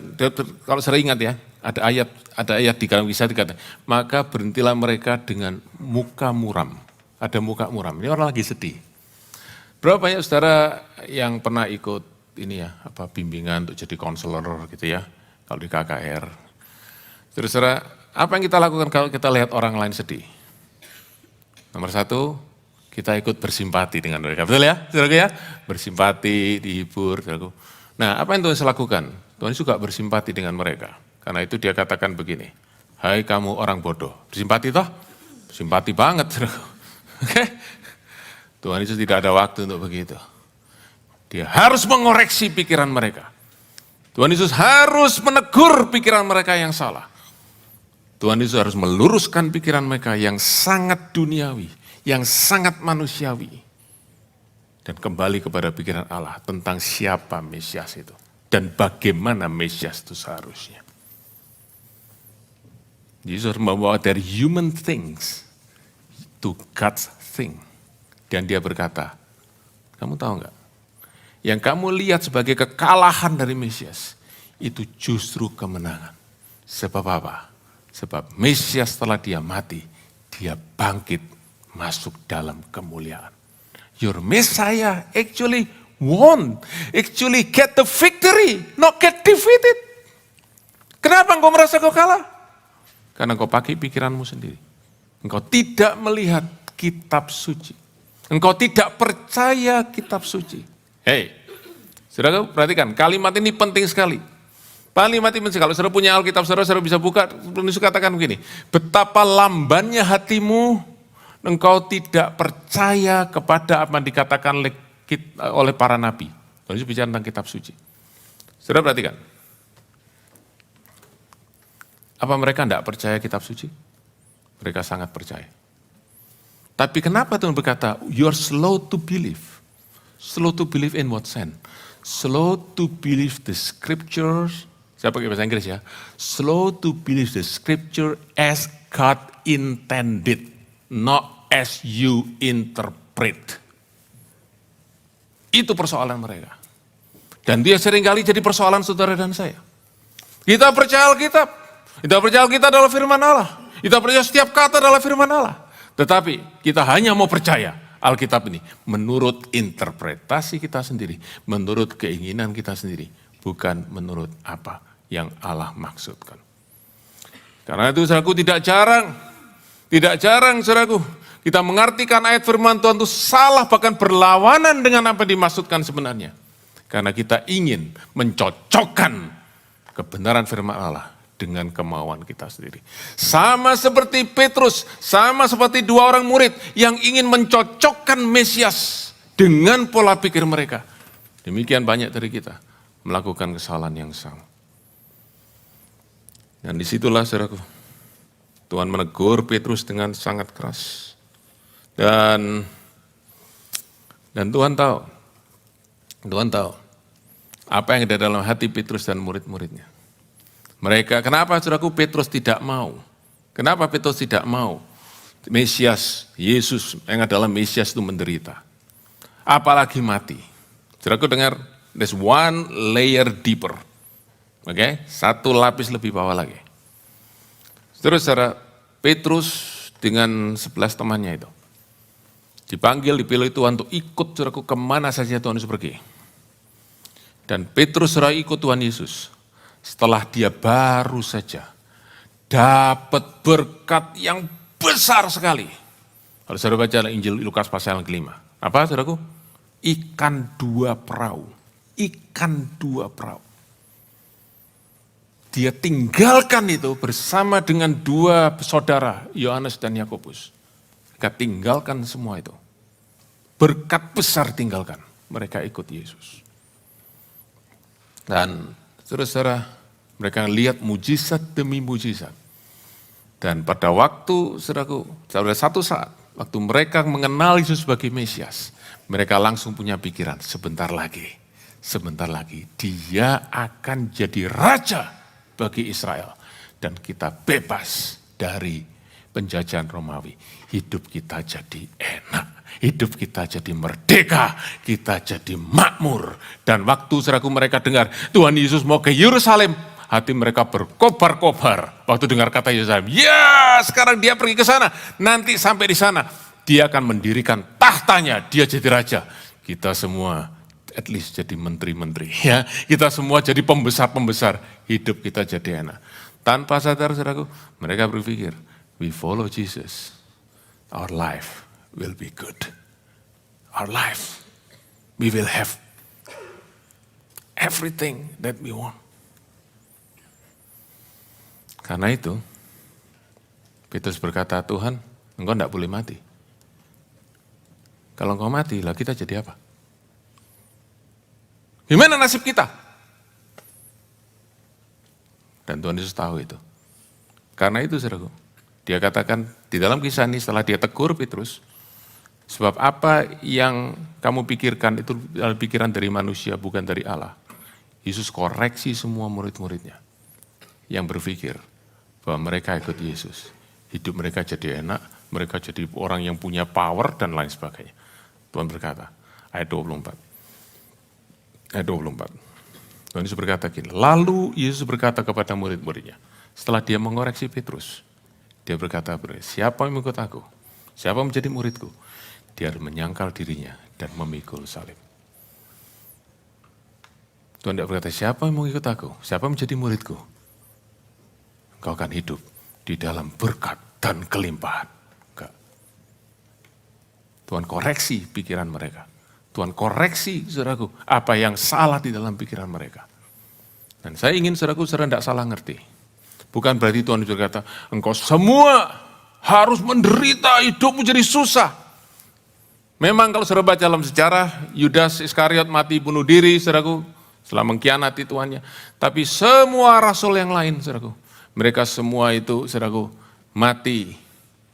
kalau saya ingat ya, ada ayat di dalam Kisah dikatakan, maka berhentilah mereka dengan muka muram. Ada muka muram, ini orang lagi sedih. Berapa banyak saudara yang pernah ikut ini ya, bimbingan untuk jadi konselor gitu ya, kalau di KKR. Saudara, apa yang kita lakukan kalau kita lihat orang lain sedih? Nomor 1, kita ikut bersimpati dengan mereka, betul ya, saudara ya? Bersimpati, dihibur, saudaraku. Nah, apa yang Tuhan Yesus lakukan? Tuhan Yesus juga bersimpati dengan mereka. Karena itu dia katakan begini, hai kamu orang bodoh, bersimpati toh? Simpati banget, saudaraku. Oke, Tuhan Yesus tidak ada waktu untuk begitu. Dia harus mengoreksi pikiran mereka. Tuhan Yesus harus menegur pikiran mereka yang salah. Tuhan Yesus harus meluruskan pikiran mereka yang sangat duniawi, yang sangat manusiawi. Dan kembali kepada pikiran Allah tentang siapa Mesias itu. Dan bagaimana Mesias itu seharusnya. Yesus membawa dari human things to God's thing. Dan dia berkata, kamu tahu enggak? Yang kamu lihat sebagai kekalahan dari Mesias, itu justru kemenangan. Sebab apa? Sebab Mesias setelah dia mati, dia bangkit masuk dalam kemuliaan. your Messiah actually won, actually get the victory, not get defeated. Kenapa engkau merasa kau kalah? Karena engkau pakai pikiranmu sendiri. Engkau tidak melihat kitab suci. Engkau tidak percaya kitab suci. Hei, saudara perhatikan, kalimat ini penting sekali. Kalimat ini penting. Kalau saudara punya Alkitab, saudara bisa buka, Yesus katakan begini, betapa lambannya hatimu, engkau tidak percaya kepada apa yang dikatakan oleh para nabi. Yesus bicara tentang kitab suci. Saudara perhatikan, apa mereka tidak percaya kitab suci? Mereka sangat percaya. Tapi kenapa Tuhan berkata, you are slow to believe? Slow to believe in what sense? Slow to believe the scriptures. Saya pakai bahasa Inggris ya. Slow to believe the scripture as God intended, not as you interpret. Itu persoalan mereka. Dan dia seringkali jadi persoalan saudara dan saya. Kita percaya Alkitab. Kita percaya Alkitab adalah firman Allah. Kita percaya setiap kata adalah firman Allah. Tetapi kita hanya mau percaya Alkitab ini menurut interpretasi kita sendiri, menurut keinginan kita sendiri, bukan menurut apa yang Allah maksudkan. Karena itu saudaraku tidak jarang saudaraku, kita mengartikan ayat firman Tuhan itu salah, bahkan berlawanan dengan apa yang dimaksudkan sebenarnya. Karena kita ingin mencocokkan kebenaran firman Allah dengan kemauan kita sendiri. Sama seperti Petrus, sama seperti dua orang murid yang ingin mencocokkan Mesias dengan pola pikir mereka. Demikian banyak dari kita melakukan kesalahan yang sama. Dan disitulah saudaraku, Tuhan menegur Petrus dengan sangat keras. Dan Tuhan tahu apa yang ada dalam hati Petrus dan murid-muridnya. Mereka, kenapa saudaraku Petrus tidak mau? Kenapa Petrus tidak mau? Mesias, Yesus yang adalah Mesias itu menderita. Apalagi mati. Saudaraku dengar, there's one layer deeper. Oke, satu lapis lebih bawah lagi. Saudara, Petrus dengan 11 temannya itu dipanggil, dipilih Tuhan untuk ikut saudaraku kemana saja Tuhan Yesus pergi. Dan Petrus saudara ikut Tuhan Yesus. Setelah dia baru saja dapat berkat yang besar sekali. Kalau saudara baca Injil Lukas pasal yang kelima. Apa saudaraku? Ikan dua perahu. Ikan dua perahu. Dia tinggalkan itu bersama dengan dua saudara, Yohanes dan Yakobus. Mereka tinggalkan semua itu. Berkat besar tinggalkan. Mereka ikut Yesus. Dan saudara-saudara, mereka lihat mujizat demi mujizat. Dan pada waktu, saudaraku, satu saat, waktu mereka mengenal Yesus sebagai Mesias, mereka langsung punya pikiran, sebentar lagi, dia akan jadi raja bagi Israel. Dan kita bebas dari penjajahan Romawi. Hidup kita jadi enak. Hidup kita jadi merdeka, kita jadi makmur. Dan waktu saudaraku mereka dengar Tuhan Yesus mau ke Yerusalem, hati mereka berkobar-kobar. Waktu dengar kata Yerusalem, ya sekarang dia pergi ke sana, nanti sampai di sana dia akan mendirikan tahtanya, dia jadi raja. Kita semua at least jadi menteri-menteri, ya. Kita semua jadi pembesar-pembesar, hidup kita jadi enak. Tanpa sadar saudaraku, mereka berpikir, we follow Jesus, our life will be good. Our life, we will have everything that we want. Karena itu, Petrus berkata, Tuhan, engkau tidak boleh mati. Kalau engkau mati, lah kita jadi apa? Gimana nasib kita? Dan Tuhan Yesus tahu itu. Karena itu, saudaraku, dia katakan di dalam kisah ini setelah dia tegur Petrus, sebab apa yang kamu pikirkan itu adalah pikiran dari manusia, bukan dari Allah. Yesus koreksi semua murid-muridnya yang berpikir bahwa mereka ikut Yesus. Hidup mereka jadi enak, mereka jadi orang yang punya power dan lain sebagainya. Tuhan berkata, ayat 24. Tuhan Yesus berkata gini, lalu Yesus berkata kepada murid-muridnya, setelah dia mengoreksi Petrus, dia berkata, siapa yang mengikut aku? Siapa menjadi muridku? Dia harus menyangkal dirinya, dan memikul salib. Tuhan tidak berkata, siapa yang mau ikut aku? Siapa yang menjadi muridku? Engkau akan hidup di dalam berkat dan kelimpahan. Enggak. Tuhan koreksi pikiran mereka. Tuhan koreksi, saudaraku, apa yang salah di dalam pikiran mereka. Dan saya ingin saudaraku, saudara tidak salah ngerti. Bukan berarti Tuhan berkata, engkau semua harus menderita, hidup menjadi susah. Memang kalau saudara baca dalam sejarah, Yudas Iskariot mati bunuh diri, saudaraku, setelah mengkhianati Tuhannya. Tapi semua rasul yang lain, saudaraku, mereka semua itu, saudaraku, mati.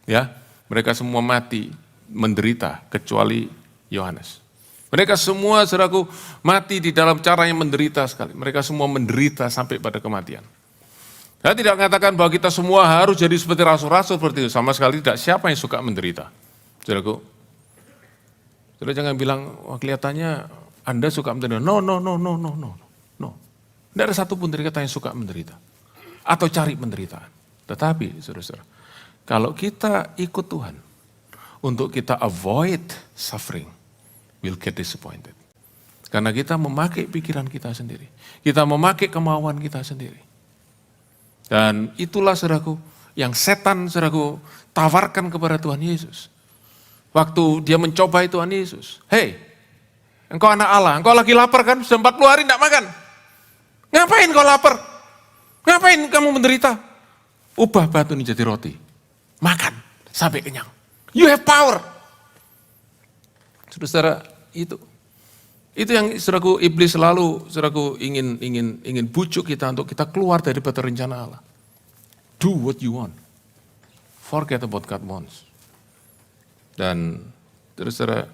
Ya, mereka semua mati, menderita, kecuali Yohanes. Mereka semua, saudaraku, mati di dalam cara yang menderita sekali. Mereka semua menderita sampai pada kematian. Saya tidak mengatakan bahwa kita semua harus jadi seperti rasul-rasul seperti itu. Sama sekali tidak. Siapa yang suka menderita? Saudaraku, saudara jangan bilang, wah kelihatannya Anda suka menderita. No. Tidak ada satupun dari kita yang suka menderita. Atau cari penderitaan. Tetapi, saudara-saudara, kalau kita ikut Tuhan, untuk kita avoid suffering, we'll get disappointed. Karena kita memakai pikiran kita sendiri. Kita memakai kemauan kita sendiri. Dan itulah, saudaraku, yang setan, saudaraku, tawarkan kepada Tuhan Yesus. Waktu dia mencobai Tuhan Yesus. Hey, engkau anak Allah, engkau lagi lapar kan? Sudah 40 hari tidak makan. Ngapain kau lapar? Ngapain kamu menderita? Ubah batu ini jadi roti. Makan sampai kenyang. You have power. Saudara, itu yang saudaraku, iblis selalu, saudaraku, ingin bujuk kita untuk kita keluar daripada rencana Allah. Do what you want. Forget about God wants. Dan saudara,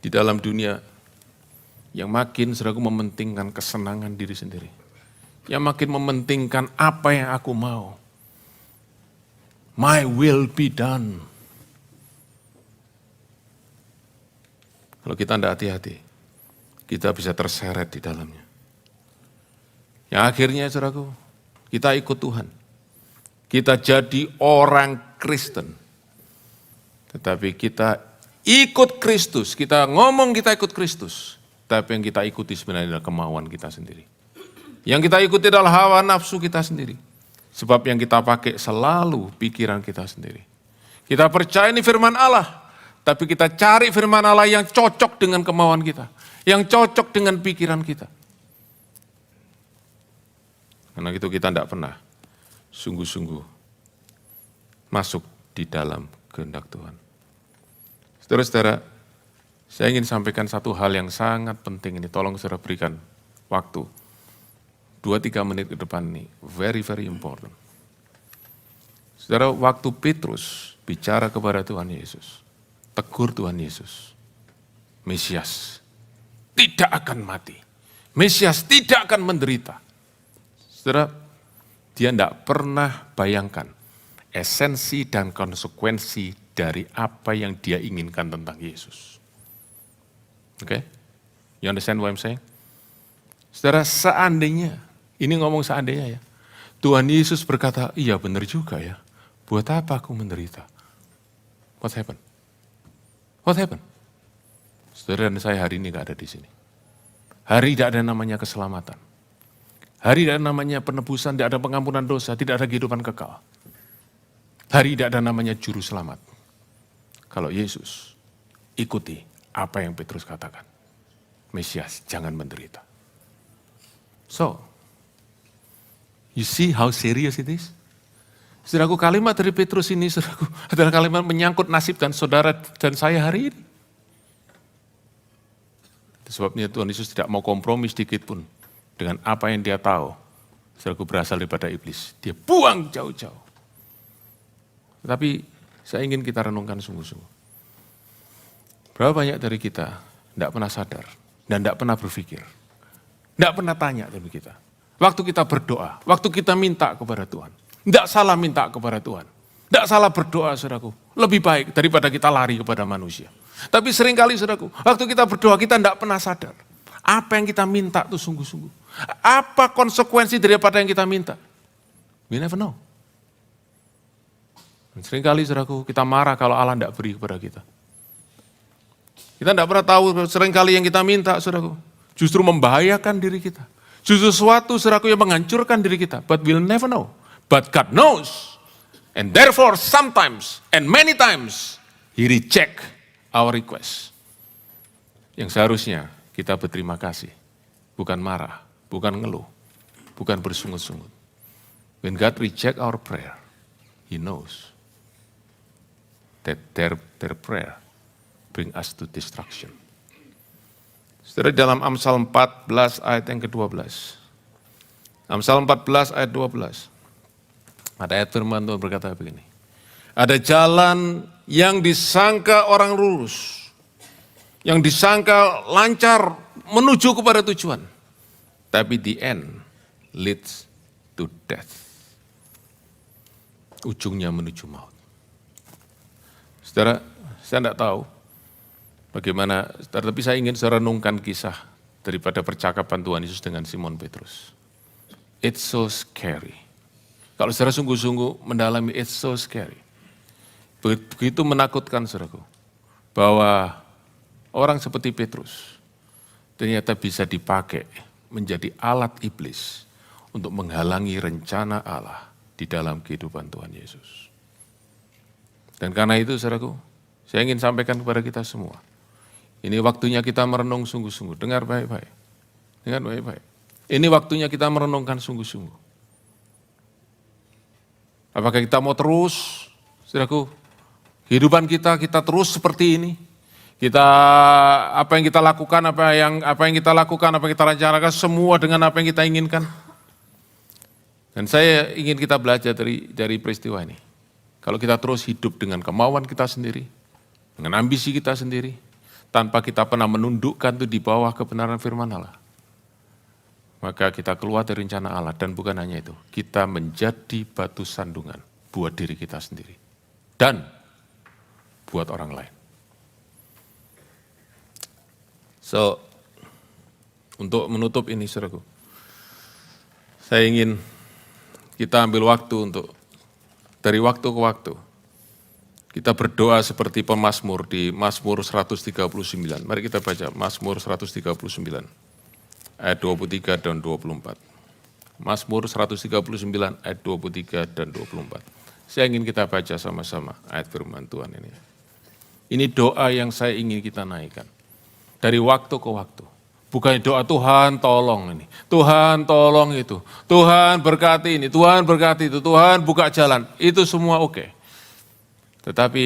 di dalam dunia yang makin, saudaraku, mementingkan kesenangan diri sendiri. Yang makin mementingkan apa yang aku mau. My will be done. Kalau kita tidak hati-hati, kita bisa terseret di dalamnya. Yang akhirnya, saudaraku, kita ikut Tuhan. Kita jadi orang Kristen. Tetapi kita ikut Kristus, kita ngomong kita ikut Kristus. Tapi yang kita ikuti sebenarnya adalah kemauan kita sendiri. Yang kita ikuti adalah hawa nafsu kita sendiri. Sebab yang kita pakai selalu pikiran kita sendiri. Kita percaya ini firman Allah. Tapi kita cari firman Allah yang cocok dengan kemauan kita. Yang cocok dengan pikiran kita. Karena itu kita tidak pernah sungguh-sungguh masuk di dalam kehendak Tuhan. Saudara-saudara, saya ingin sampaikan satu hal yang sangat penting ini. Tolong saudara berikan waktu. 2-3 menit ke depan ini. Very, very important. Saudara, waktu Petrus bicara kepada Tuhan Yesus. Tegur Tuhan Yesus. Mesias tidak akan mati. Mesias tidak akan menderita. Saudara, dia tidak pernah bayangkan esensi dan konsekuensi dari apa yang dia inginkan tentang Yesus. Oke? You understand what I'm saying? Saudara, seandainya, ini ngomong seandainya ya, Tuhan Yesus berkata, iya benar juga ya, buat apa aku menderita? What happened? What happened? Saudara dan saya hari ini gak ada di sini. Hari tidak ada namanya keselamatan. Hari tidak ada namanya penebusan, tidak ada pengampunan dosa, tidak ada kehidupan kekal. Hari tidak ada namanya juru selamat. Kalau Yesus ikuti apa yang Petrus katakan. Mesias jangan menderita. So, you see how serious it is? Saudaraku, kalimat dari Petrus ini, saudaraku, adalah kalimat menyangkut nasib dan saudara dan saya hari ini. Sebabnya Tuhan Yesus tidak mau kompromi sedikit pun dengan apa yang dia tahu. Saudaraku, berasal daripada iblis. Dia buang jauh-jauh. Tapi saya ingin kita renungkan sungguh-sungguh. Berapa banyak dari kita tidak pernah sadar dan tidak pernah berpikir. Tidak pernah tanya dari kita. Waktu kita berdoa, waktu kita minta kepada Tuhan. Tidak salah minta kepada Tuhan. Tidak salah berdoa, saudaraku. Lebih baik daripada kita lari kepada manusia. Tapi seringkali, saudaraku, waktu kita berdoa kita tidak pernah sadar. Apa yang kita minta itu sungguh-sungguh. Apa konsekuensi daripada yang kita minta? We never know. Dan seringkali, saudaraku, kita marah kalau Allah tidak beri kepada kita. Kita tidak pernah tahu seringkali yang kita minta, saudaraku. Justru membahayakan diri kita. Justru sesuatu, saudaraku, yang menghancurkan diri kita. But we'll never know. But God knows. And therefore sometimes and many times He reject our request. Yang seharusnya kita berterima kasih. Bukan marah, bukan ngeluh, bukan bersungut-sungut. When God reject our prayer, He knows that their prayer bring us to destruction. Saudara, dalam Amsal 14 ayat yang ke-12. Amsal 14 ayat 12. Ada ayat firman Tuhan berkata begini. Ada jalan yang disangka orang lurus, yang disangka lancar menuju kepada tujuan. Tapi the end leads to death. Ujungnya menuju maut. Saudara, saya tidak tahu bagaimana, tapi saya ingin saudara renungkan kisah daripada percakapan Tuhan Yesus dengan Simon Petrus. It's so scary. Kalau saudara sungguh-sungguh mendalami, it's so scary. Begitu menakutkan, saudaraku, bahwa orang seperti Petrus ternyata bisa dipakai menjadi alat iblis untuk menghalangi rencana Allah di dalam kehidupan Tuhan Yesus. Dan karena itu, saudaraku, saya ingin sampaikan kepada kita semua. Ini waktunya kita merenung sungguh-sungguh. Dengar baik-baik. Dengar baik-baik. Ini waktunya kita merenungkan sungguh-sungguh. Apakah kita mau terus, saudaraku, kehidupan kita terus seperti ini? Apa yang kita lakukan, apa yang kita rencanakan, semua dengan apa yang kita inginkan. Dan saya ingin kita belajar dari peristiwa ini. Kalau kita terus hidup dengan kemauan kita sendiri, dengan ambisi kita sendiri, tanpa kita pernah menundukkan itu di bawah kebenaran firman Allah, maka kita keluar dari rencana Allah. Dan bukan hanya itu, kita menjadi batu sandungan buat diri kita sendiri dan buat orang lain. So, untuk menutup ini, saudaraku, saya ingin kita ambil waktu untuk dari waktu ke waktu kita berdoa seperti pemazmur di Mazmur 139. Mari kita baca Mazmur 139 ayat 23 dan 24. Mazmur 139 ayat 23 dan 24. Saya ingin kita baca sama-sama ayat firman Tuhan ini. Ini doa yang saya ingin kita naikkan dari waktu ke waktu. Bukan doa Tuhan tolong ini, Tuhan tolong itu, Tuhan berkati ini, Tuhan berkati itu, Tuhan buka jalan, itu semua oke. Tetapi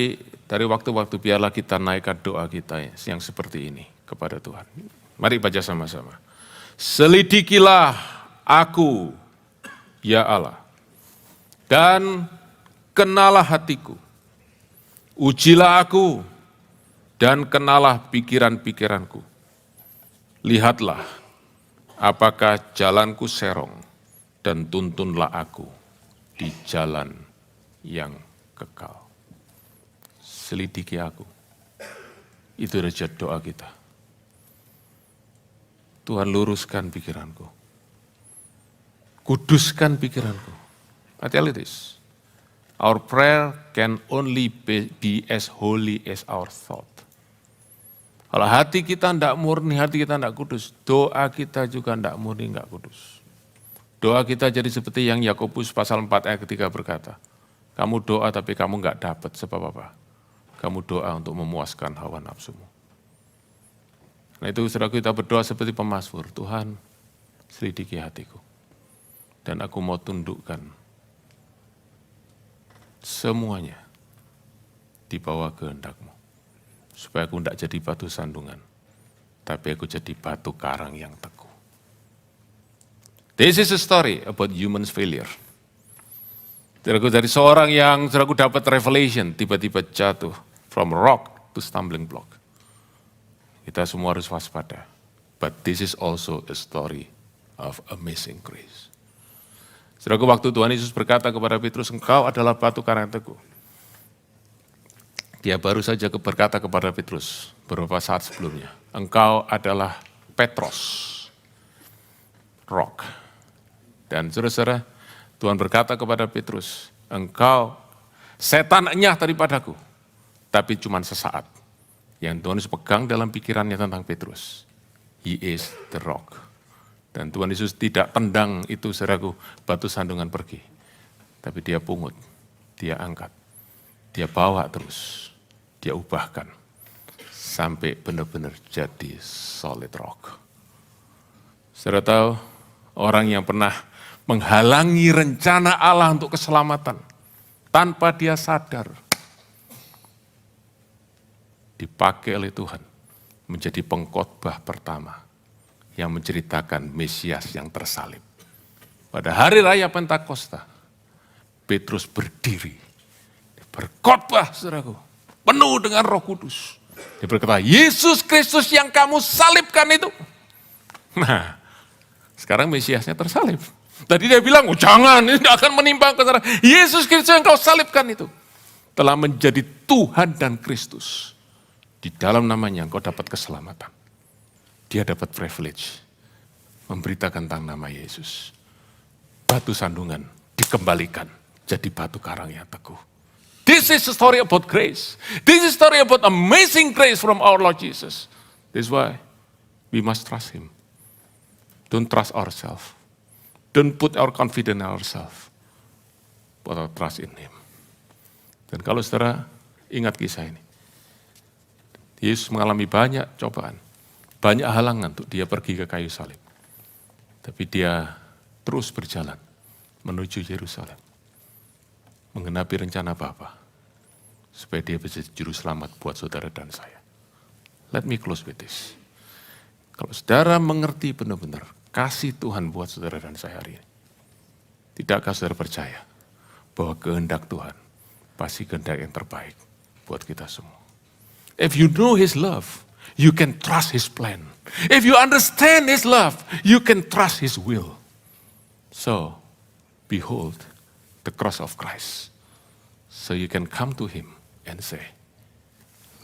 dari waktu-waktu biarlah kita naikkan doa kita yang seperti ini kepada Tuhan. Mari baca sama-sama. Selidikilah aku, ya Allah, dan kenalah hatiku. Ujilah aku dan kenalah pikiran-pikiranku. Lihatlah, apakah jalanku serong, dan tuntunlah aku di jalan yang kekal. Selidiki aku. Itu saja doa kita. Tuhan luruskan pikiranku. Kuduskan pikiranku. I tell you this. Our prayer can only be as holy as our thought. Kalau hati kita tidak murni, hati kita tidak kudus, doa kita juga tidak murni, tidak kudus. Doa kita jadi seperti yang Yakobus pasal 4 ayat 3 berkata, kamu doa tapi kamu tidak dapat sebab apa? Kamu doa untuk memuaskan hawa nafsumu. Nah itu saudara, kita berdoa seperti pemazmur, Tuhan selidiki hatiku. Dan aku mau tundukkan semuanya di bawah kehendak-Mu. Supaya aku tidak jadi batu sandungan, tapi aku jadi batu karang yang teguh. This is a story about human failure. Dari seorang yang aku dapat revelation, tiba-tiba jatuh from rock to stumbling block. Kita semua harus waspada. But this is also a story of amazing grace. Saudaraku, waktu Tuhan Yesus berkata kepada Petrus, engkau adalah batu karang yang teguh. Dia baru saja berkata kepada Petrus beberapa saat sebelumnya, engkau adalah Petros, rock. Dan saudara-saudara, Tuhan berkata kepada Petrus, engkau setan enyah daripadaku, tapi cuma sesaat. yang Tuhan Yesus pegang dalam pikirannya tentang Petrus. He is the rock. Dan Tuhan Yesus tidak tendang itu saudaraku, batu sandungan pergi. Tapi dia pungut, dia angkat, dia bawa terus, dia ubahkan. Sampai benar-benar jadi solid rock. Saudara tahu, orang yang pernah menghalangi rencana Allah untuk keselamatan, tanpa dia sadar, dipakai oleh Tuhan menjadi pengkhotbah pertama yang menceritakan Mesias yang tersalib. Pada hari raya Pentakosta, Petrus berdiri, berkhotbah saudaraku, penuh dengan Roh Kudus. Dia berkata, Yesus Kristus yang kamu salibkan itu. Nah, sekarang Mesiasnya tersalib. Tadi dia bilang, oh jangan, ini akan menimpa kesalahan. Yesus Kristus yang kau salibkan itu telah menjadi Tuhan dan Kristus. Di dalam namanya engkau dapat keselamatan. Dia dapat privilege memberitakan tentang nama Yesus. Batu sandungan dikembalikan jadi batu karang yang teguh. This is a story about grace. This is a story about amazing grace from our Lord Jesus. This is why we must trust Him. Don't trust ourselves. Don't put our confidence in ourselves. Put our trust in Him. Dan kalau saudara ingat kisah ini, Yesus mengalami banyak cobaan, banyak halangan untuk dia pergi ke kayu salib. Tapi dia terus berjalan menuju Yerusalem. Menggenapi rencana Bapa, supaya dia bisa juru selamat buat saudara dan saya. Let me close with this. Kalau saudara mengerti benar-benar kasih Tuhan buat saudara dan saya hari ini, tidakkah saudara percaya bahwa kehendak Tuhan pasti kehendak yang terbaik buat kita semua? If you know His love, you can trust His plan. If you understand His love, you can trust His will. So, behold the cross of Christ. So you can come to Him and say,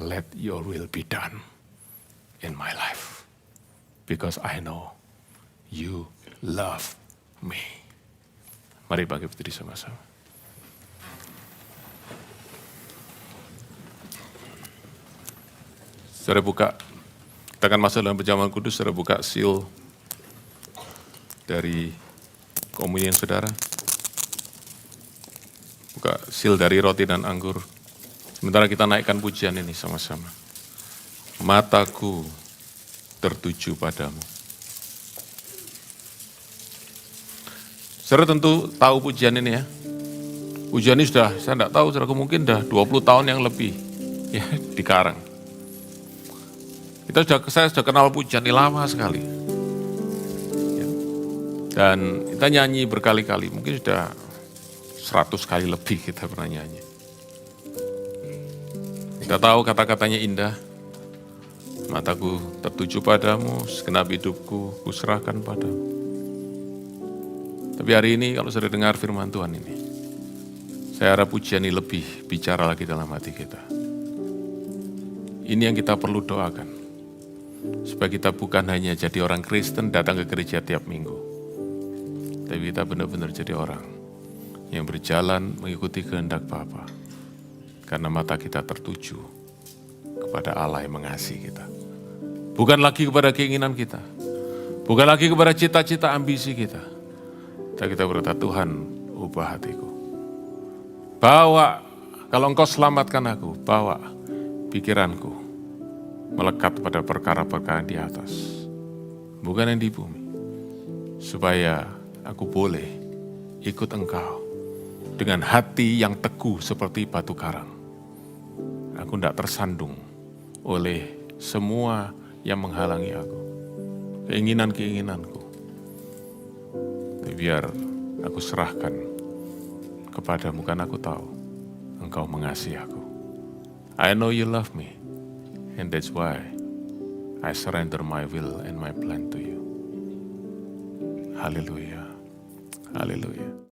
let your will be done in my life. Because I know you love me. Mari bangkit berdiri sama-sama. Saudara buka, kita akan masuk dalam perjamuan kudus, saudara buka seal dari komunion saudara. Buka seal dari roti dan anggur. Sementara kita naikkan pujian ini sama-sama. Mataku tertuju padamu. Saudara tentu tahu pujian ini ya. Pujian ini sudah, saya tidak tahu, saudara mungkin sudah 20 tahun yang lebih ya dikarang. Saya sudah kenal pujian ini lama sekali. Ya. Dan kita nyanyi berkali-kali, mungkin sudah 100 kali lebih kita pernah nyanyi. Kita tahu kata-katanya indah. Mataku tertuju padamu, segenap hidupku kuserahkan padamu. Tapi hari ini kalau sudah dengar firman Tuhan ini, saya harap pujian ini lebih bicara lagi dalam hati kita. Ini yang kita perlu doakan. Supaya kita bukan hanya jadi orang Kristen datang ke gereja tiap minggu. Tapi kita benar-benar jadi orang yang berjalan mengikuti kehendak Bapa. Karena mata kita tertuju kepada Allah yang mengasihi kita. Bukan lagi kepada keinginan kita. Bukan lagi kepada cita-cita ambisi kita. Dan kita berkata, Tuhan ubah hatiku. Bawa, kalau Engkau selamatkan aku, bawa pikiranku melekat pada perkara-perkara di atas, bukan yang di bumi, supaya aku boleh ikut Engkau dengan hati yang teguh seperti batu karang. Aku tidak tersandung oleh semua yang menghalangi aku, keinginan-keinginanku. Biar aku serahkan kepadamu, karena aku tahu Engkau mengasihi aku. I know you love me. And that's why I surrender my will and my plan to you. Hallelujah. Hallelujah.